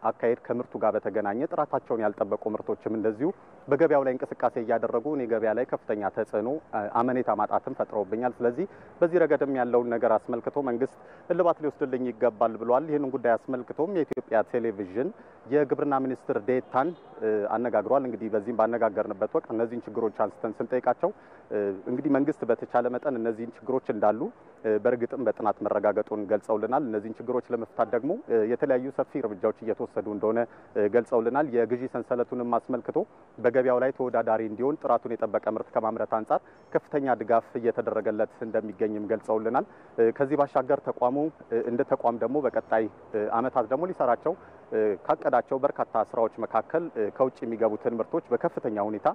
አካሄድ ከምርቱ ጋር በተገናኘ ጥራታቸውን ያልጠበቁ ምርቶችም እንደዚሁ በገበያው ላይ እንቅስቃሴ እያደረጉ እኔ ገበያ ላይ ከፍተኛ ተጽዕኖ አመኔታ ማጣትም ፈጥረውብኛል። ስለዚህ በዚህ ረገድም ያለውን ነገር አስመልክቶ መንግስት እልባት ሊወስድልኝ ይገባል ብሏል። ይህንን ጉዳይ አስመልክቶም የኢትዮጵያ ቴሌቪዥን የግብርና ሚኒስትር ዴታን አነጋግሯል። እንግዲህ በዚህም ባነጋገርንበት ወቅት እነዚህን ችግሮች አንስተን ስንጠይቃቸው እንግዲህ መንግስት በተቻለ መጠን እነዚህን ችግሮች እንዳሉ በእርግጥም በጥናት መረጋገጡን ገልጸውልናል። እነዚህን ችግሮች ለመፍታት ደግሞ የተለያዩ ሰፊ እርምጃዎች እየተወሰዱ እንደሆነ ገልጸውልናል። የግዢ ሰንሰለቱንም አስመልክቶ በገበያው ላይ ተወዳዳሪ እንዲሆን ጥራቱን የጠበቀ ምርት ከማምረት አንጻር ከፍተኛ ድጋፍ እየተደረገለት እንደሚገኝም ገልጸውልናል። ከዚህ ባሻገር ተቋሙ እንደ ተቋም ደግሞ በቀጣይ ዓመታት ደግሞ ሊሰራቸው ካቀዳቸው በርካታ ስራዎች መካከል ከውጭ የሚገቡትን ምርቶች በከፍተኛ ሁኔታ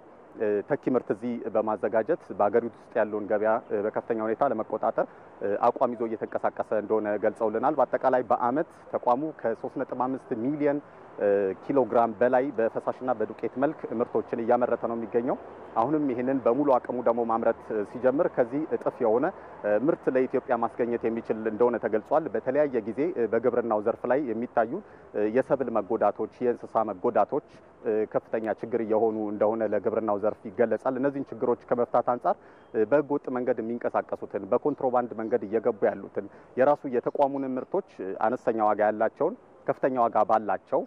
ተኪ ምርት እዚህ በማዘጋጀት በአገሪቱ ውስጥ ያለውን ገበያ በከፍተኛ ሁኔታ ለመቆጣጠር አቋም ይዞ እየተንቀሳቀሰ እንደሆነ ገልጸውልናል። በአጠቃላይ በአመት ተቋሙ ከ3.5 ሚሊዮን ኪሎ ግራም በላይ በፈሳሽና በዱቄት መልክ ምርቶችን እያመረተ ነው የሚገኘው። አሁንም ይህንን በሙሉ አቅሙ ደግሞ ማምረት ሲጀምር ከዚህ እጥፍ የሆነ ምርት ለኢትዮጵያ ማስገኘት የሚችል እንደሆነ ተገልጿል። በተለያየ ጊዜ በግብርናው ዘርፍ ላይ የሚታዩ የሰብል መጎዳቶች፣ የእንስሳ መጎዳቶች ከፍተኛ ችግር እየሆኑ እንደሆነ ለግብርናው ዘርፍ ይገለጻል። እነዚህን ችግሮች ከመፍታት አንጻር በህገ ወጥ መንገድ የሚንቀሳቀሱትን በኮንትሮባንድ መንገድ እየገቡ ያሉትን የራሱ የተቋሙን ምርቶች አነስተኛ ዋጋ ያላቸውን ከፍተኛ ዋጋ ባላቸው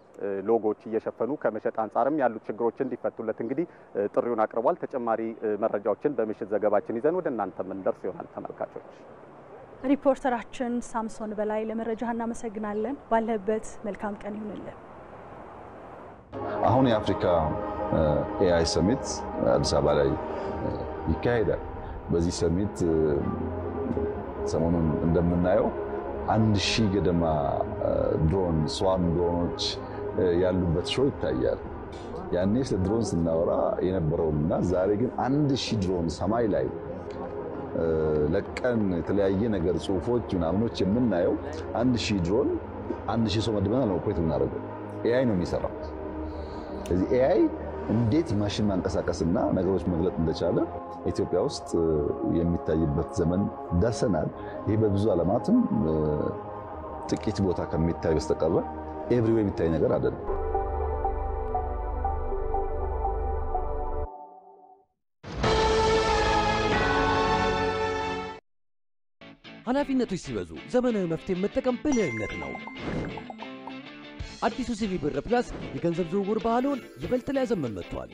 ሎጎዎች እየሸፈኑ ከመሸጥ አንጻርም ያሉት ችግሮች እንዲፈቱለት እንግዲህ ጥሪውን አቅርቧል። ተጨማሪ መረጃዎችን በምሽት ዘገባችን ይዘን ወደ እናንተ ምንደርስ ይሆናል። ተመልካቾች
ሪፖርተራችን ሳምሶን በላይ ለመረጃ እናመሰግናለን። ባለበት መልካም ቀን ይሁንልን።
አሁን የአፍሪካ ኤአይ ሰሚት አዲስ አበባ ላይ ይካሄዳል። በዚህ ሰሚት ሰሞኑን እንደምናየው 1000 ገደማ ድሮን ስዋም ድሮኖች ያሉበት ሾው ይታያል። ያኔ ስለ ድሮን ስናወራ የነበረውና ዛሬ ግን 1000 ድሮን ሰማይ ላይ ለቀን የተለያየ ነገር ጽሁፎች ምናምኖች የምናየው 1000 ድሮን 1000 ሰው መድበናል ነው ኦፕሬት የምናደርገው። ኤአይ ነው የሚሰራው። ስለዚህ ኤአይ እንዴት ማሽን ማንቀሳቀስና ነገሮች መግለጥ እንደቻለ ኢትዮጵያ ውስጥ የሚታይበት ዘመን ደርሰናል። ይሄ በብዙ ዓለማትም ጥቂት ቦታ ከሚታይ በስተቀር ኤቭሪዌር የሚታይ ነገር አይደለም።
ኃላፊነቶች ሲበዙ ዘመናዊ መፍትሄ መጠቀም ብልህነት ነው። አዲሱ ሲቪ ብር ፕላስ የገንዘብ ዝውውር ባህሉን ይበልጥ ሊያዘመን መጥቷል።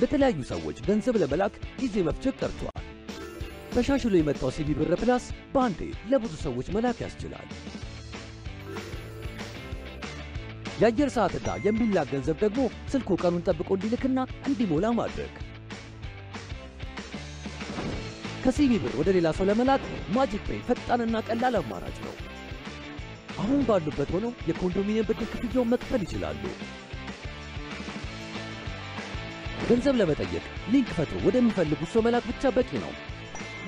ለተለያዩ ሰዎች ገንዘብ ለመላክ ጊዜ መፍጀት ቀርቷል። ተሻሽሎ የመጣው ሲቪ ብር ፕላስ በአንዴ ለብዙ ሰዎች መላክ ያስችላል። የአየር ሰዓትና የሚላክ ገንዘብ ደግሞ ስልኩ ቀኑን ጠብቆ እንዲልክና እንዲሞላ ማድረግ። ከሲቪ ብር ወደ ሌላ ሰው ለመላክ ማጂክ ፔይ ፈጣንና ቀላል አማራጭ ነው። አሁን ባሉበት ሆነው የኮንዶሚኒየም ብድር ክፍያውን መክፈል ይችላሉ። ገንዘብ ለመጠየቅ ሊንክ ፈጥሮ ወደሚፈልጉት ሰው መላክ ብቻ በቂ ነው።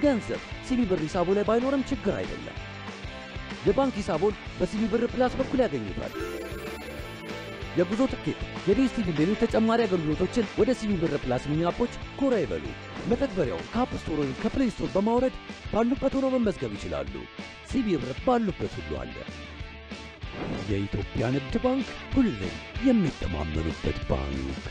ገንዘብ ሲቪ ብር ሂሳቡ ላይ ባይኖርም ችግር አይደለም። የባንክ ሂሳቡን በሲቪ ብር ፕላስ በኩል ያገኙታል። የጉዞ ትኬት፣ የዲኤስቲቪ ሌሎች ተጨማሪ አገልግሎቶችን ወደ ሲቪ ብር ፕላስ ሚኒ አፖች ኮራ ይበሉ። መተግበሪያውን ከአፕ ስቶር ወይም ከፕሌይ ስቶር በማውረድ ባሉበት ሆነው መመዝገብ ይችላሉ። ሲቪ ብር ባሉበት ሁሉ አለ። የኢትዮጵያ ንግድ ባንክ ሁሌም የሚተማመኑበት ባንክ።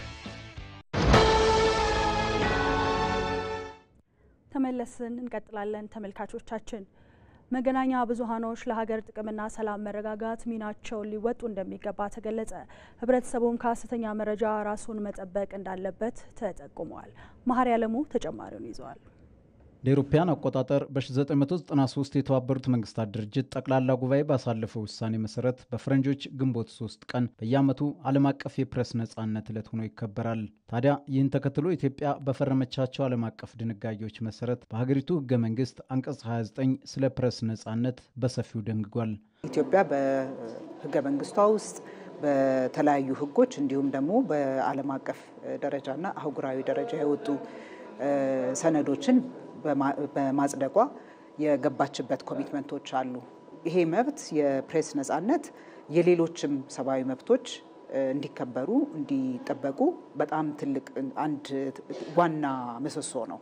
ተመለስን እንቀጥላለን። ተመልካቾቻችን መገናኛ ብዙሃኖች ለሀገር ጥቅምና ሰላም መረጋጋት ሚናቸውን ሊወጡ እንደሚገባ ተገለጸ። ህብረተሰቡም ከሐሰተኛ መረጃ ራሱን መጠበቅ እንዳለበት ተጠቁሟል። መሀሪ አለሙ ተጨማሪውን ይዘዋል።
ለአውሮፓውያን አቆጣጠር በ1993 የተባበሩት መንግስታት ድርጅት ጠቅላላ ጉባኤ ባሳለፈው ውሳኔ መሰረት በፈረንጆች ግንቦት 3 ቀን በየዓመቱ ዓለም አቀፍ የፕሬስ ነጻነት ዕለት ሆኖ ይከበራል። ታዲያ ይህን ተከትሎ ኢትዮጵያ በፈረመቻቸው ዓለም አቀፍ ድንጋጌዎች መሰረት በሀገሪቱ ህገ መንግስት አንቀጽ 29 ስለ ፕሬስ ነጻነት በሰፊው ደንግጓል።
ኢትዮጵያ በህገ መንግስቷ ውስጥ በተለያዩ ህጎች እንዲሁም ደግሞ በዓለም አቀፍ ደረጃና አህጉራዊ ደረጃ የወጡ ሰነዶችን በማጽደቋ የገባችበት ኮሚትመንቶች አሉ። ይሄ መብት የፕሬስ ነጻነት የሌሎችም ሰብአዊ መብቶች እንዲከበሩ እንዲጠበቁ በጣም ትልቅ አንድ ዋና ምሰሶ ነው።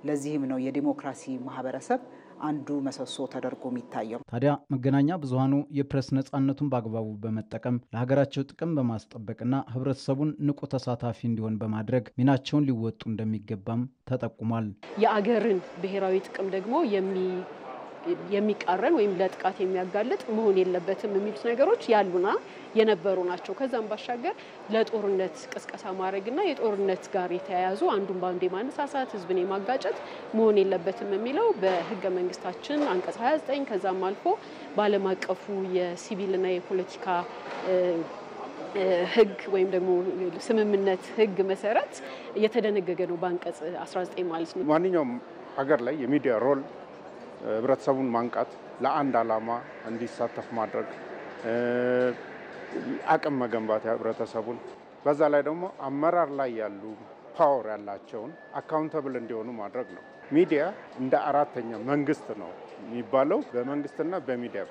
ለዚህም ነው የዲሞክራሲ ማህበረሰብ አንዱ መሰሶ ተደርጎ የሚታየው።
ታዲያ መገናኛ ብዙሃኑ የፕሬስ ነጻነቱን በአግባቡ በመጠቀም ለሀገራቸው ጥቅም በማስጠበቅና ህብረተሰቡን ንቁ ተሳታፊ እንዲሆን በማድረግ ሚናቸውን ሊወጡ እንደሚገባም ተጠቁሟል።
የአገርን ብሔራዊ ጥቅም ደግሞ የሚቃረን ወይም ለጥቃት የሚያጋልጥ መሆን የለበትም የሚሉት ነገሮች ያሉና የነበሩ ናቸው። ከዛም ባሻገር ለጦርነት ቅስቀሳ ማድረግና የጦርነት ጋር የተያያዙ አንዱን ባንዱ የማነሳሳት ህዝብን የማጋጨት መሆን የለበትም የሚለው በህገ መንግስታችን አንቀጽ 29 ከዛም አልፎ በዓለም አቀፉ የሲቪልና የፖለቲካ ህግ ወይም ደግሞ ስምምነት ህግ መሰረት የተደነገገ ነው በአንቀጽ 19 ማለት ነው።
ማንኛውም ሀገር ላይ የሚዲያ ሮል ህብረተሰቡን ማንቃት፣ ለአንድ ዓላማ እንዲሳተፍ ማድረግ፣ አቅም መገንባት ህብረተሰቡን፣ በዛ ላይ ደግሞ አመራር ላይ ያሉ ፓወር ያላቸውን አካውንታብል እንዲሆኑ ማድረግ ነው። ሚዲያ እንደ አራተኛ መንግስት ነው የሚባለው። በመንግስትና በሚዲያ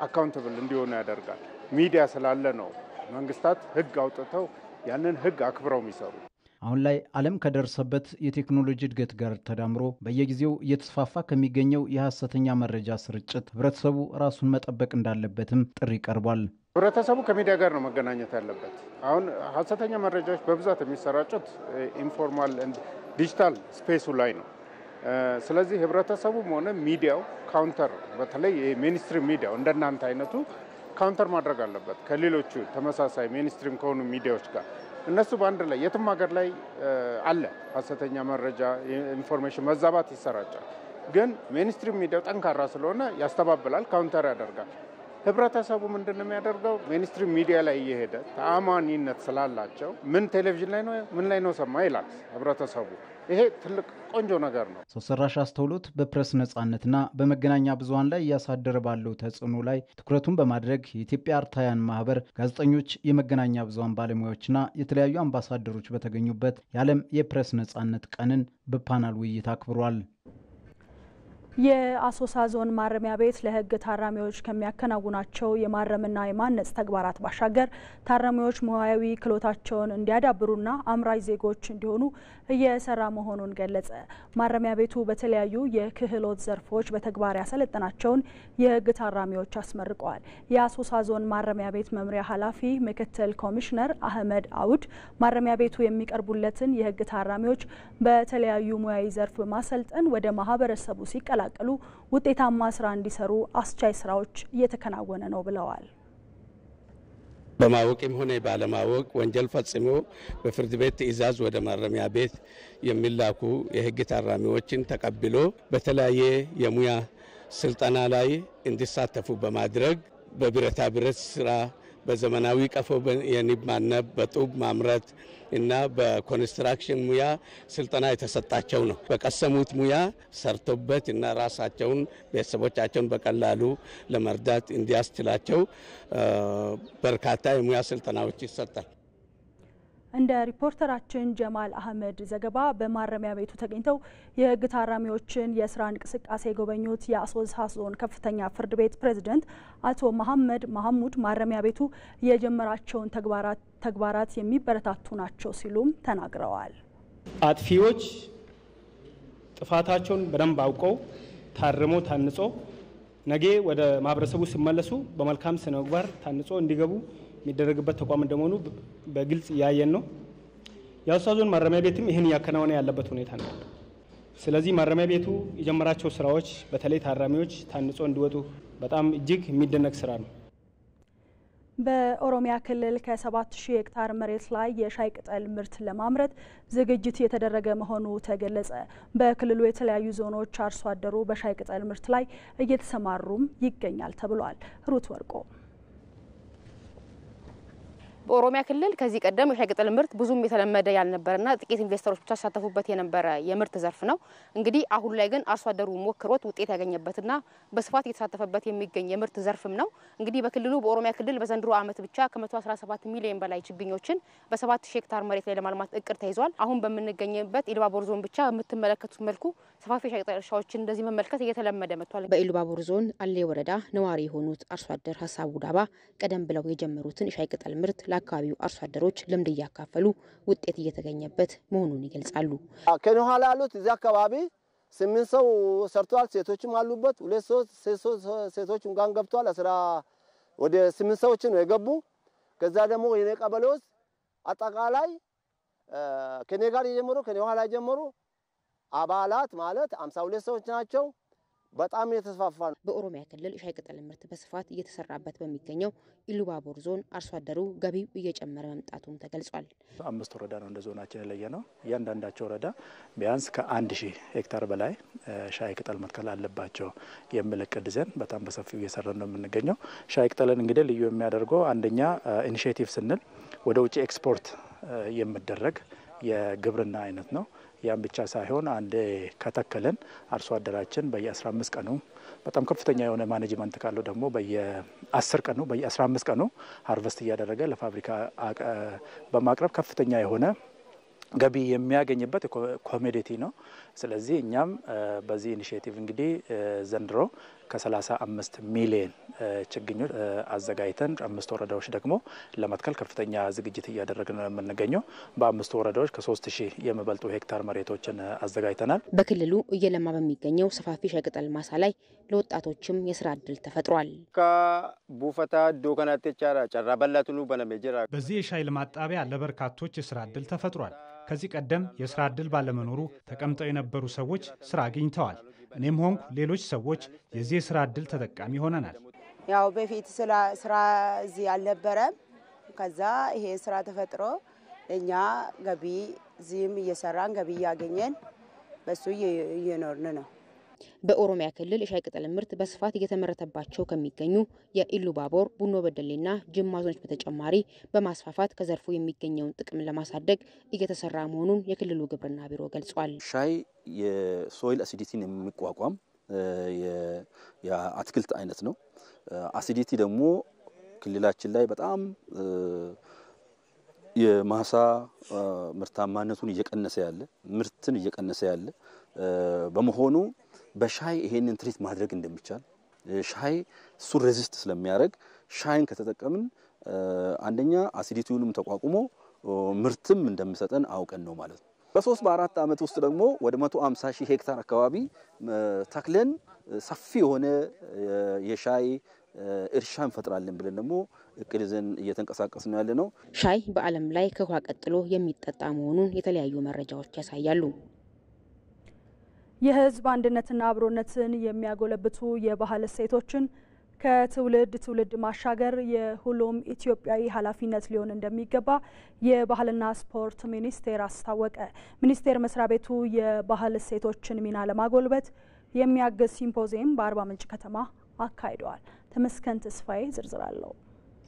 አካውንታብል እንዲሆኑ ያደርጋል። ሚዲያ ስላለ ነው መንግስታት ህግ አውጥተው ያንን ህግ አክብረው የሚሰሩ።
አሁን ላይ ዓለም ከደረሰበት የቴክኖሎጂ እድገት ጋር ተዳምሮ በየጊዜው እየተስፋፋ ከሚገኘው የሐሰተኛ መረጃ ስርጭት ህብረተሰቡ ራሱን መጠበቅ እንዳለበትም ጥሪ ቀርቧል።
ህብረተሰቡ ከሚዲያ ጋር ነው መገናኘት ያለበት። አሁን ሀሰተኛ መረጃዎች በብዛት የሚሰራጩት ኢንፎርማል ዲጂታል ስፔሱ ላይ ነው። ስለዚህ ህብረተሰቡም ሆነ ሚዲያው ካውንተር በተለይ ሜንስትሪም ሚዲያው እንደናንተ አይነቱ ካውንተር ማድረግ አለበት ከሌሎቹ ተመሳሳይ ሜንስትሪም ከሆኑ ሚዲያዎች ጋር። እነሱ በአንድ ላይ የትም ሀገር ላይ አለ ሀሰተኛ መረጃ ኢንፎርሜሽን መዛባት ይሰራጫል። ግን ሜንስትሪም ሚዲያው ጠንካራ ስለሆነ ያስተባብላል፣ ካውንተር ያደርጋል። ህብረተሰቡ ምንድነው የሚያደርገው? ሜንስትሪም ሚዲያ ላይ እየሄደ ተአማኒነት ስላላቸው ምን ቴሌቪዥን ላይ ነው ምን ላይ ነው ሰማ ይላል ህብረተሰቡ። ይሄ ትልቅ ቆንጆ ነገር ነው።
ሰው ሰራሽ አስተውሎት በፕሬስ ነጻነትና በመገናኛ ብዙሃን ላይ እያሳደረ ባለው ተጽዕኖ ላይ ትኩረቱን በማድረግ የኢትዮጵያ አርታያን ማህበር ጋዜጠኞች፣ የመገናኛ ብዙሃን ባለሙያዎችና የተለያዩ አምባሳደሮች በተገኙበት የዓለም የፕሬስ ነጻነት ቀንን በፓናል ውይይት አክብሯል።
የአሶሳ ዞን ማረሚያ ቤት ለህግ ታራሚዎች ከሚያከናውናቸው የማረምና የማነጽ ተግባራት ባሻገር ታራሚዎች ሙያዊ ክህሎታቸውን እንዲያዳብሩና አምራች ዜጎች እንዲሆኑ እየሰራ መሆኑን ገለጸ። ማረሚያ ቤቱ በተለያዩ የክህሎት ዘርፎች በተግባር ያሰለጠናቸውን የህግ ታራሚዎች አስመርቀዋል። የአሶሳ ዞን ማረሚያ ቤት መምሪያ ኃላፊ ምክትል ኮሚሽነር አህመድ አውድ ማረሚያ ቤቱ የሚቀርቡለትን የህግ ታራሚዎች በተለያዩ ሙያዊ ዘርፍ በማሰልጠን ወደ ማህበረሰቡ ሲቀላቀሉ ውጤታማ ስራ እንዲሰሩ አስቻይ ስራዎች እየተከናወነ ነው ብለዋል።
በማወቅም ሆነ ባለማወቅ ወንጀል ፈጽሞ በፍርድ ቤት ትዕዛዝ ወደ ማረሚያ ቤት የሚላኩ የህግ ታራሚዎችን ተቀብሎ በተለያየ የሙያ ስልጠና ላይ እንዲሳተፉ በማድረግ በብረታ ብረት ስራ፣ በዘመናዊ ቀፎ የንብ ማነብ፣ በጡብ ማምረት እና በኮንስትራክሽን ሙያ ስልጠና የተሰጣቸው ነው። በቀሰሙት ሙያ ሰርቶበት እና ራሳቸውን ቤተሰቦቻቸውን በቀላሉ ለመርዳት እንዲያስችላቸው በርካታ የሙያ ስልጠናዎች ይሰጣል።
እንደ ሪፖርተራችን ጀማል አህመድ ዘገባ በማረሚያ ቤቱ ተገኝተው የህግ ታራሚዎችን የስራ እንቅስቃሴ የጎበኙት የአሶሳ ዞን ከፍተኛ ፍርድ ቤት ፕሬዝዳንት አቶ መሐመድ ማህሙድ ማረሚያ ቤቱ የጀመራቸውን ተግባራት የሚበረታቱ ናቸው ሲሉም ተናግረዋል።
አጥፊዎች ጥፋታቸውን በደንብ አውቀው ታርሞ ታንጾ ነገ ወደ ማህበረሰቡ ሲመለሱ በመልካም ስነ ምግባር ታንጾ እንዲገቡ የሚደረግበት ተቋም እንደሆኑ በግልጽ ያየን ነው። የአሶሳ ዞን ማረሚያ ቤትም ይህን እያከናወነ ያለበት ሁኔታ ነው። ስለዚህ ማረሚያ ቤቱ የጀመራቸው ስራዎች በተለይ ታራሚዎች ታንጾ እንዲወጡ በጣም እጅግ የሚደነቅ ስራ ነው።
በኦሮሚያ ክልል ከ7000 ሄክታር መሬት ላይ የሻይ ቅጠል ምርት ለማምረት ዝግጅት የተደረገ መሆኑ ተገለጸ። በክልሉ የተለያዩ ዞኖች አርሶ አደሩ በሻይ ቅጠል ምርት ላይ እየተሰማሩም ይገኛል ተብሏል። ሩት ወርቆ
በኦሮሚያ ክልል ከዚህ ቀደም የሻይ ቅጠል ምርት ብዙም የተለመደ ያልነበረና ጥቂት ኢንቨስተሮች ብቻ ተሳተፉበት የነበረ የምርት ዘርፍ ነው። እንግዲህ አሁን ላይ ግን አርሶ አደሩ ሞክሮት ውጤት ያገኘበትና በስፋት የተሳተፈበት የሚገኝ የምርት ዘርፍም ነው። እንግዲህ በክልሉ በኦሮሚያ ክልል በዘንድሮ ዓመት ብቻ ከ117 ሚሊዮን በላይ ችግኞችን በ7000 ሄክታር መሬት ላይ ለማልማት እቅድ ተይዟል። አሁን በምንገኝበት ኢሉባቦር ዞን ብቻ የምትመለከቱት መልኩ ሰፋፊ የሻይ ቅጠል እርሻዎችን እንደዚህ መመልከት እየተለመደ መጥቷል። በኢሉባቦር ዞን አሌ ወረዳ ነዋሪ የሆኑት አርሶ አደር ሀሳቡ ዳባ ቀደም ብለው የጀመሩትን የሻይ ቅጠል ምርት ለአካባቢው አርሶ አደሮች ልምድ እያካፈሉ ውጤት እየተገኘበት መሆኑን ይገልጻሉ።
ከነኋላ ያሉት እዚህ አካባቢ 8 ሰው ሰርቷል። ሴቶችም አሉበት። 2 ሴቶች እንኳን ገብቷል። ወደ 8 ሰዎች ነው የገቡ። ከዛ ደግሞ የኔ ቀበሌ ውስጥ አጠቃላይ ከኔ ጋር የጀመሩ ከነኋላ የጀመሩ አባላት ማለት 52 ሰዎች ናቸው። በጣም የተስፋፋ ነው።
በኦሮሚያ ክልል የሻይ ቅጠል ምርት በስፋት እየተሰራበት በሚገኘው ኢሉባቦር ዞን አርሶ አደሩ ገቢው እየጨመረ መምጣቱም ተገልጿል።
5 ወረዳ ነው እንደ ዞናችን የለየነው። እያንዳንዳቸው ወረዳ ቢያንስ ከ1000 ሄክታር በላይ ሻይ ቅጠል መትከል አለባቸው የሚል እቅድ ይዘን በጣም በሰፊው እየሰራን ነው የምንገኘው። ሻይ ቅጠልን እንግዲህ ልዩ የሚያደርገው አንደኛ ኢኒሼቲቭ ስንል ወደ ውጭ ኤክስፖርት የሚደረግ የግብርና አይነት ነው። ያን ብቻ ሳይሆን አንዴ ከተከለን አርሶ አደራችን በየ15 ቀኑ በጣም ከፍተኛ የሆነ ማኔጅመንት ካለው ደግሞ በየ10 ቀኑ በየ15 ቀኑ ሃርቨስት እያደረገ ለፋብሪካ በማቅረብ ከፍተኛ የሆነ ገቢ የሚያገኝበት ኮሞዲቲ ነው። ስለዚህ እኛም በዚህ ኢኒሼቲቭ እንግዲህ ዘንድሮ ከ35 ሚሊዮን ችግኞች አዘጋጅተን 5 ወረዳዎች ደግሞ ለመትከል ከፍተኛ ዝግጅት እያደረግን ነው የምንገኘው። በ5 ወረዳዎች ከ3000 የሚበልጡ ሄክታር መሬቶችን አዘጋጅተናል።
በክልሉ እየለማ በሚገኘው ሰፋፊ ሻይ ቅጠል ማሳ ላይ ለወጣቶችም የስራ እድል ተፈጥሯል።
ከቡፈታ ዶከናቴቻራ ጨራ በላቱኑ በነሜጀራ
በዚህ የሻይ ልማት ጣቢያ ለበርካቶች የስራ እድል ተፈጥሯል። ከዚህ ቀደም የስራ እድል ባለመኖሩ ተቀምጠው የነበሩ ሰዎች ስራ አግኝተዋል። እኔም ሆንኩ ሌሎች ሰዎች የዚህ የስራ እድል ተጠቃሚ ሆነናል።
ያው በፊት ስራ እዚህ አልነበረም። ከዛ ይሄ ስራ ተፈጥሮ እኛ ገቢ እዚህም እየሰራን ገቢ ያገኘን በሱ እየኖርን ነው።
በኦሮሚያ ክልል የሻይ ቅጠል ምርት በስፋት እየተመረተባቸው ከሚገኙ የኢሉባቦር፣ ቡኖ በደሌና ጅማ ዞኖች በተጨማሪ በማስፋፋት ከዘርፉ የሚገኘውን ጥቅም ለማሳደግ እየተሰራ መሆኑን የክልሉ ግብርና ቢሮ ገልጿል።
ሻይ የሶይል አሲዲቲን የሚቋቋም የአትክልት አይነት ነው። አሲዲቲ ደግሞ ክልላችን ላይ በጣም የማሳ ምርታማነቱን እየቀነሰ ያለ ምርትን እየቀነሰ ያለ በመሆኑ በሻይ ይሄንን ትሪት ማድረግ እንደሚቻል ሻይ እሱ ሬዚስት ስለሚያደርግ ሻይን ከተጠቀምን አንደኛ አሲዲቲውንም ተቋቁሞ ምርትም እንደሚሰጠን አውቀን ነው ማለት ነው። በ3 በ4 አመት ውስጥ ደግሞ ወደ 150 ሺህ ሄክታር አካባቢ ተክለን ሰፊ የሆነ የሻይ እርሻ እንፈጥራለን ብለን ደግሞ እቅድ ይዘን እየተንቀሳቀስን ነው ያለነው።
ሻይ በዓለም ላይ ከውሃ ቀጥሎ የሚጠጣ መሆኑን የተለያዩ መረጃዎች ያሳያሉ።
የህዝብ አንድነትና አብሮነትን የሚያጎለብቱ የባህል እሴቶችን ከትውልድ ትውልድ ማሻገር የሁሉም ኢትዮጵያዊ ኃላፊነት ሊሆን እንደሚገባ የባህልና ስፖርት ሚኒስቴር አስታወቀ። ሚኒስቴር መስሪያ ቤቱ የባህል እሴቶችን ሚና ለማጎልበት የሚያግዝ ሲምፖዚየም በአርባ ምንጭ ከተማ አካሂደዋል። ተመስገን ተስፋዬ ዝርዝር አለው።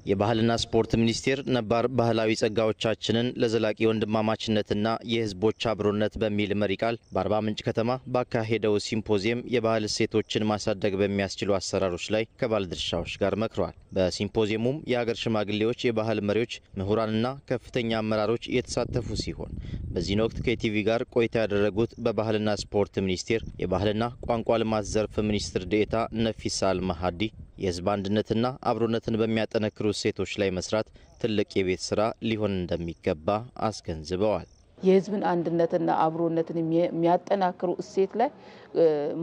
የባህልና ስፖርት ሚኒስቴር ነባር ባህላዊ ጸጋዎቻችንን ለዘላቂ ወንድማማችነትና የህዝቦች አብሮነት በሚል መሪ ቃል በአርባ ምንጭ ከተማ ባካሄደው ሲምፖዚየም የባህል እሴቶችን ማሳደግ በሚያስችሉ አሰራሮች ላይ ከባለድርሻዎች ጋር መክረዋል። በሲምፖዚየሙም የሀገር ሽማግሌዎች፣ የባህል መሪዎች፣ ምሁራንና ከፍተኛ አመራሮች የተሳተፉ ሲሆን በዚህ ወቅት ከኢቲቪ ጋር ቆይታ ያደረጉት በባህልና ስፖርት ሚኒስቴር የባህልና ቋንቋ ልማት ዘርፍ ሚኒስትር ዴኤታ ነፊሳ አልማሃዲ የህዝብ አንድነትና አብሮነትን በሚያጠነክሩ እሴቶች ላይ መስራት ትልቅ የቤት ስራ ሊሆን እንደሚገባ አስገንዝበዋል።
የህዝብን አንድነትና አብሮነትን የሚያጠናክሩ እሴት ላይ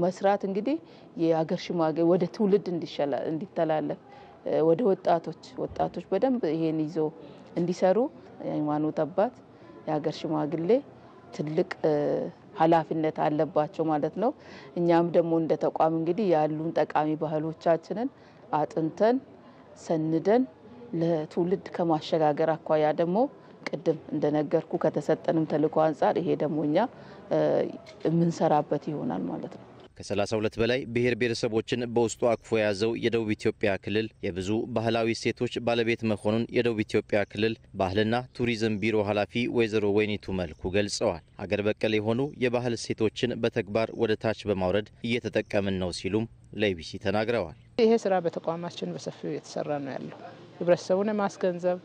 መስራት እንግዲህ የሀገር ሽማግሌ ወደ ትውልድ እንዲተላለፍ ወደ ወጣቶች በደንብ ይሄን ይዞ እንዲሰሩ የሃይማኖት አባት የሀገር ሽማግሌ ትልቅ ኃላፊነት አለባቸው ማለት ነው። እኛም ደግሞ እንደ ተቋም እንግዲህ ያሉን ጠቃሚ ባህሎቻችንን አጥንተን ሰንደን ለትውልድ ከማሸጋገር አኳያ ደግሞ ቅድም እንደነገርኩ ከተሰጠንም ተልዕኮ አንጻር ይሄ ደግሞ እኛ የምንሰራበት ይሆናል ማለት ነው።
ከ32 በላይ ብሔር ብሔረሰቦችን በውስጡ አቅፎ የያዘው የደቡብ ኢትዮጵያ ክልል የብዙ ባህላዊ እሴቶች ባለቤት መሆኑን የደቡብ ኢትዮጵያ ክልል ባህልና ቱሪዝም ቢሮ ኃላፊ ወይዘሮ ወይኒቱ መልኩ ገልጸዋል። ሀገር በቀል የሆኑ የባህል እሴቶችን በተግባር ወደ ታች በማውረድ እየተጠቀምን ነው ሲሉም ለኢቢሲ ተናግረዋል።
ይሄ ስራ በተቋማችን በሰፊው የተሰራ ነው ያለው። ህብረተሰቡን የማስገንዘብ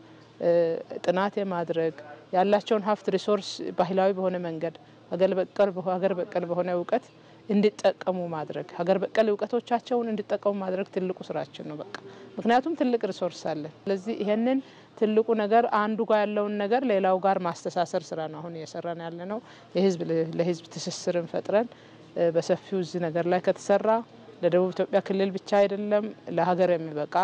ጥናት የማድረግ ያላቸውን ሀብት ሪሶርስ ባህላዊ በሆነ መንገድ ሀገር በቀል በሆነ እውቀት እንዲጠቀሙ ማድረግ ሀገር በቀል እውቀቶቻቸውን እንዲጠቀሙ ማድረግ ትልቁ ስራችን ነው። በቃ ምክንያቱም ትልቅ ሪሶርስ አለ። ስለዚህ ይሄንን ትልቁ ነገር አንዱ ጋር ያለውን ነገር ሌላው ጋር ማስተሳሰር ስራ ነው አሁን እየሰራን ያለ ነው። የህዝብ ለህዝብ ትስስርን ፈጥረን በሰፊው እዚህ ነገር ላይ ከተሰራ ለደቡብ ኢትዮጵያ ክልል ብቻ አይደለም ለሀገር የሚበቃ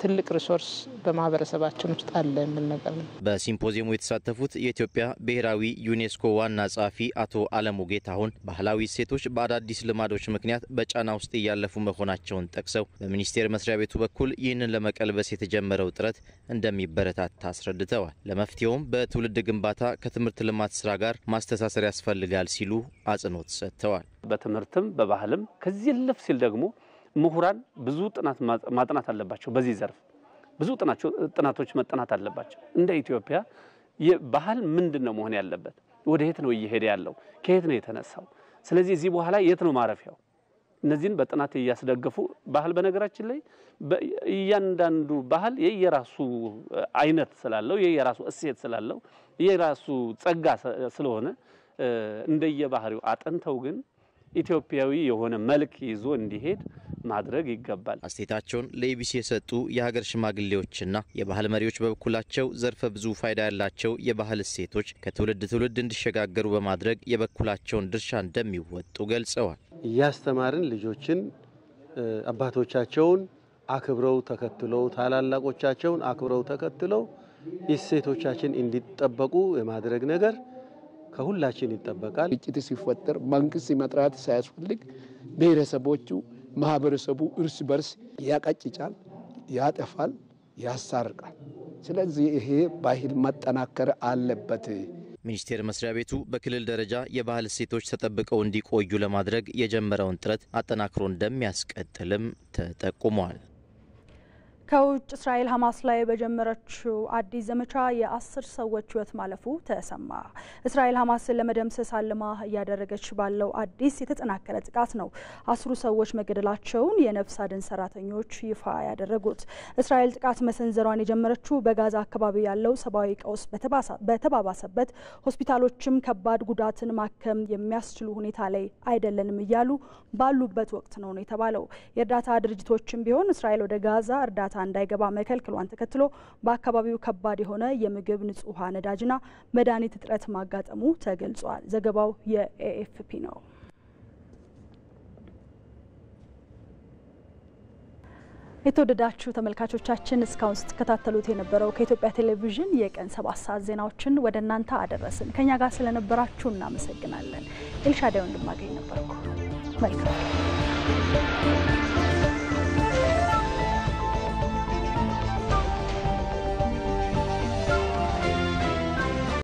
ትልቅ ሪሶርስ በማህበረሰባችን ውስጥ አለ የሚል ነገር ነው።
በሲምፖዚየሙ የተሳተፉት የኢትዮጵያ ብሔራዊ ዩኔስኮ ዋና ጸሐፊ አቶ አለሙ ጌታሁን ባህላዊ እሴቶች በአዳዲስ ልማዶች ምክንያት በጫና ውስጥ እያለፉ መሆናቸውን ጠቅሰው በሚኒስቴር መስሪያ ቤቱ በኩል ይህንን ለመቀልበስ የተጀመረው ጥረት እንደሚበረታታ አስረድተዋል። ለመፍትሄውም በትውልድ ግንባታ ከትምህርት ልማት ስራ ጋር ማስተሳሰር ያስፈልጋል ሲሉ አጽንኦት ሰጥተዋል።
በትምህርትም በባህልም ከዚህ ልፍ ሲል ደግሞ ምሁራን ብዙ ጥናት ማጥናት አለባቸው። በዚህ ዘርፍ ብዙ ጥናቶች መጠናት አለባቸው። እንደ ኢትዮጵያ የባህል ምንድነው መሆን ያለበት? ወደ የት ነው እየሄደ ያለው? ከየት ነው የተነሳው? ስለዚህ እዚህ በኋላ የት ነው ማረፊያው? እነዚህን በጥናት እያስደገፉ ባህል በነገራችን ላይ እያንዳንዱ ባህል የየራሱ አይነት ስላለው የየራሱ እሴት ስላለው የየራሱ ጸጋ ስለሆነ እንደየባህሪው አጥንተው ግን ኢትዮጵያዊ የሆነ መልክ ይዞ እንዲሄድ ማድረግ ይገባል።
አስተያየታቸውን ለኢቢሲ የሰጡ የሀገር ሽማግሌዎችና የባህል መሪዎች በበኩላቸው ዘርፈ ብዙ ፋይዳ ያላቸው የባህል እሴቶች ከትውልድ ትውልድ እንዲሸጋገሩ በማድረግ የበኩላቸውን ድርሻ እንደሚወጡ ገልጸዋል።
እያስተማርን ልጆችን አባቶቻቸውን አክብረው ተከትለው ታላላቆቻቸውን አክብረው ተከትለው እሴቶቻችን እንዲጠበቁ የማድረግ ነገር ከሁላችን ይጠበቃል።
ግጭት ሲፈጠር መንግስት መጥራት ሳያስፈልግ ብሔረሰቦቹ ማህበረሰቡ እርስ በርስ ያቀጭጫል፣ ያጠፋል፣ ያሳርቃል። ስለዚህ ይሄ ባህል መጠናከር አለበት።
ሚኒስቴር መስሪያ ቤቱ በክልል ደረጃ የባህል እሴቶች ተጠብቀው እንዲቆዩ ለማድረግ የጀመረውን ጥረት አጠናክሮ እንደሚያስቀጥልም ተጠቁሟል።
ከውጭ እስራኤል ሐማስ ላይ በጀመረችው አዲስ ዘመቻ የ10 ሰዎች ህይወት ማለፉ ተሰማ። እስራኤል ሐማስን ለመደምሰስ አልማ እያደረገች ባለው አዲስ የተጠናከረ ጥቃት ነው 10 ሰዎች መገደላቸውን የነፍስ አድን ሰራተኞች ይፋ ያደረጉት። እስራኤል ጥቃት መሰንዘሯን የጀመረችው በጋዛ አካባቢ ያለው ሰብአዊ ቀውስ በተባባሰበት ሆስፒታሎችም ከባድ ጉዳትን ማከም የሚያስችሉ ሁኔታ ላይ አይደለንም እያሉ ባሉበት ወቅት ነው የተባለው። የእርዳታ ድርጅቶችም ቢሆን እስራኤል ወደ ጋዛ እርዳታ እንዳይገባ መከልከሏን ተከትሎ በአካባቢው ከባድ የሆነ የምግብ ንጹህ ውሃ ነዳጅና መድኃኒት እጥረት ማጋጠሙ ተገልጿል። ዘገባው የኤኤፍፒ ነው። የተወደዳችሁ ተመልካቾቻችን እስካሁን ስትከታተሉት የነበረው ከኢትዮጵያ ቴሌቪዥን የቀን 7 ሰዓት ዜናዎችን ወደ እናንተ አደረስን። ከኛ ጋር ስለነበራችሁ እናመሰግናለን። ኤልሻዳይ ወንድማገኝ ነበርኩ። መልካም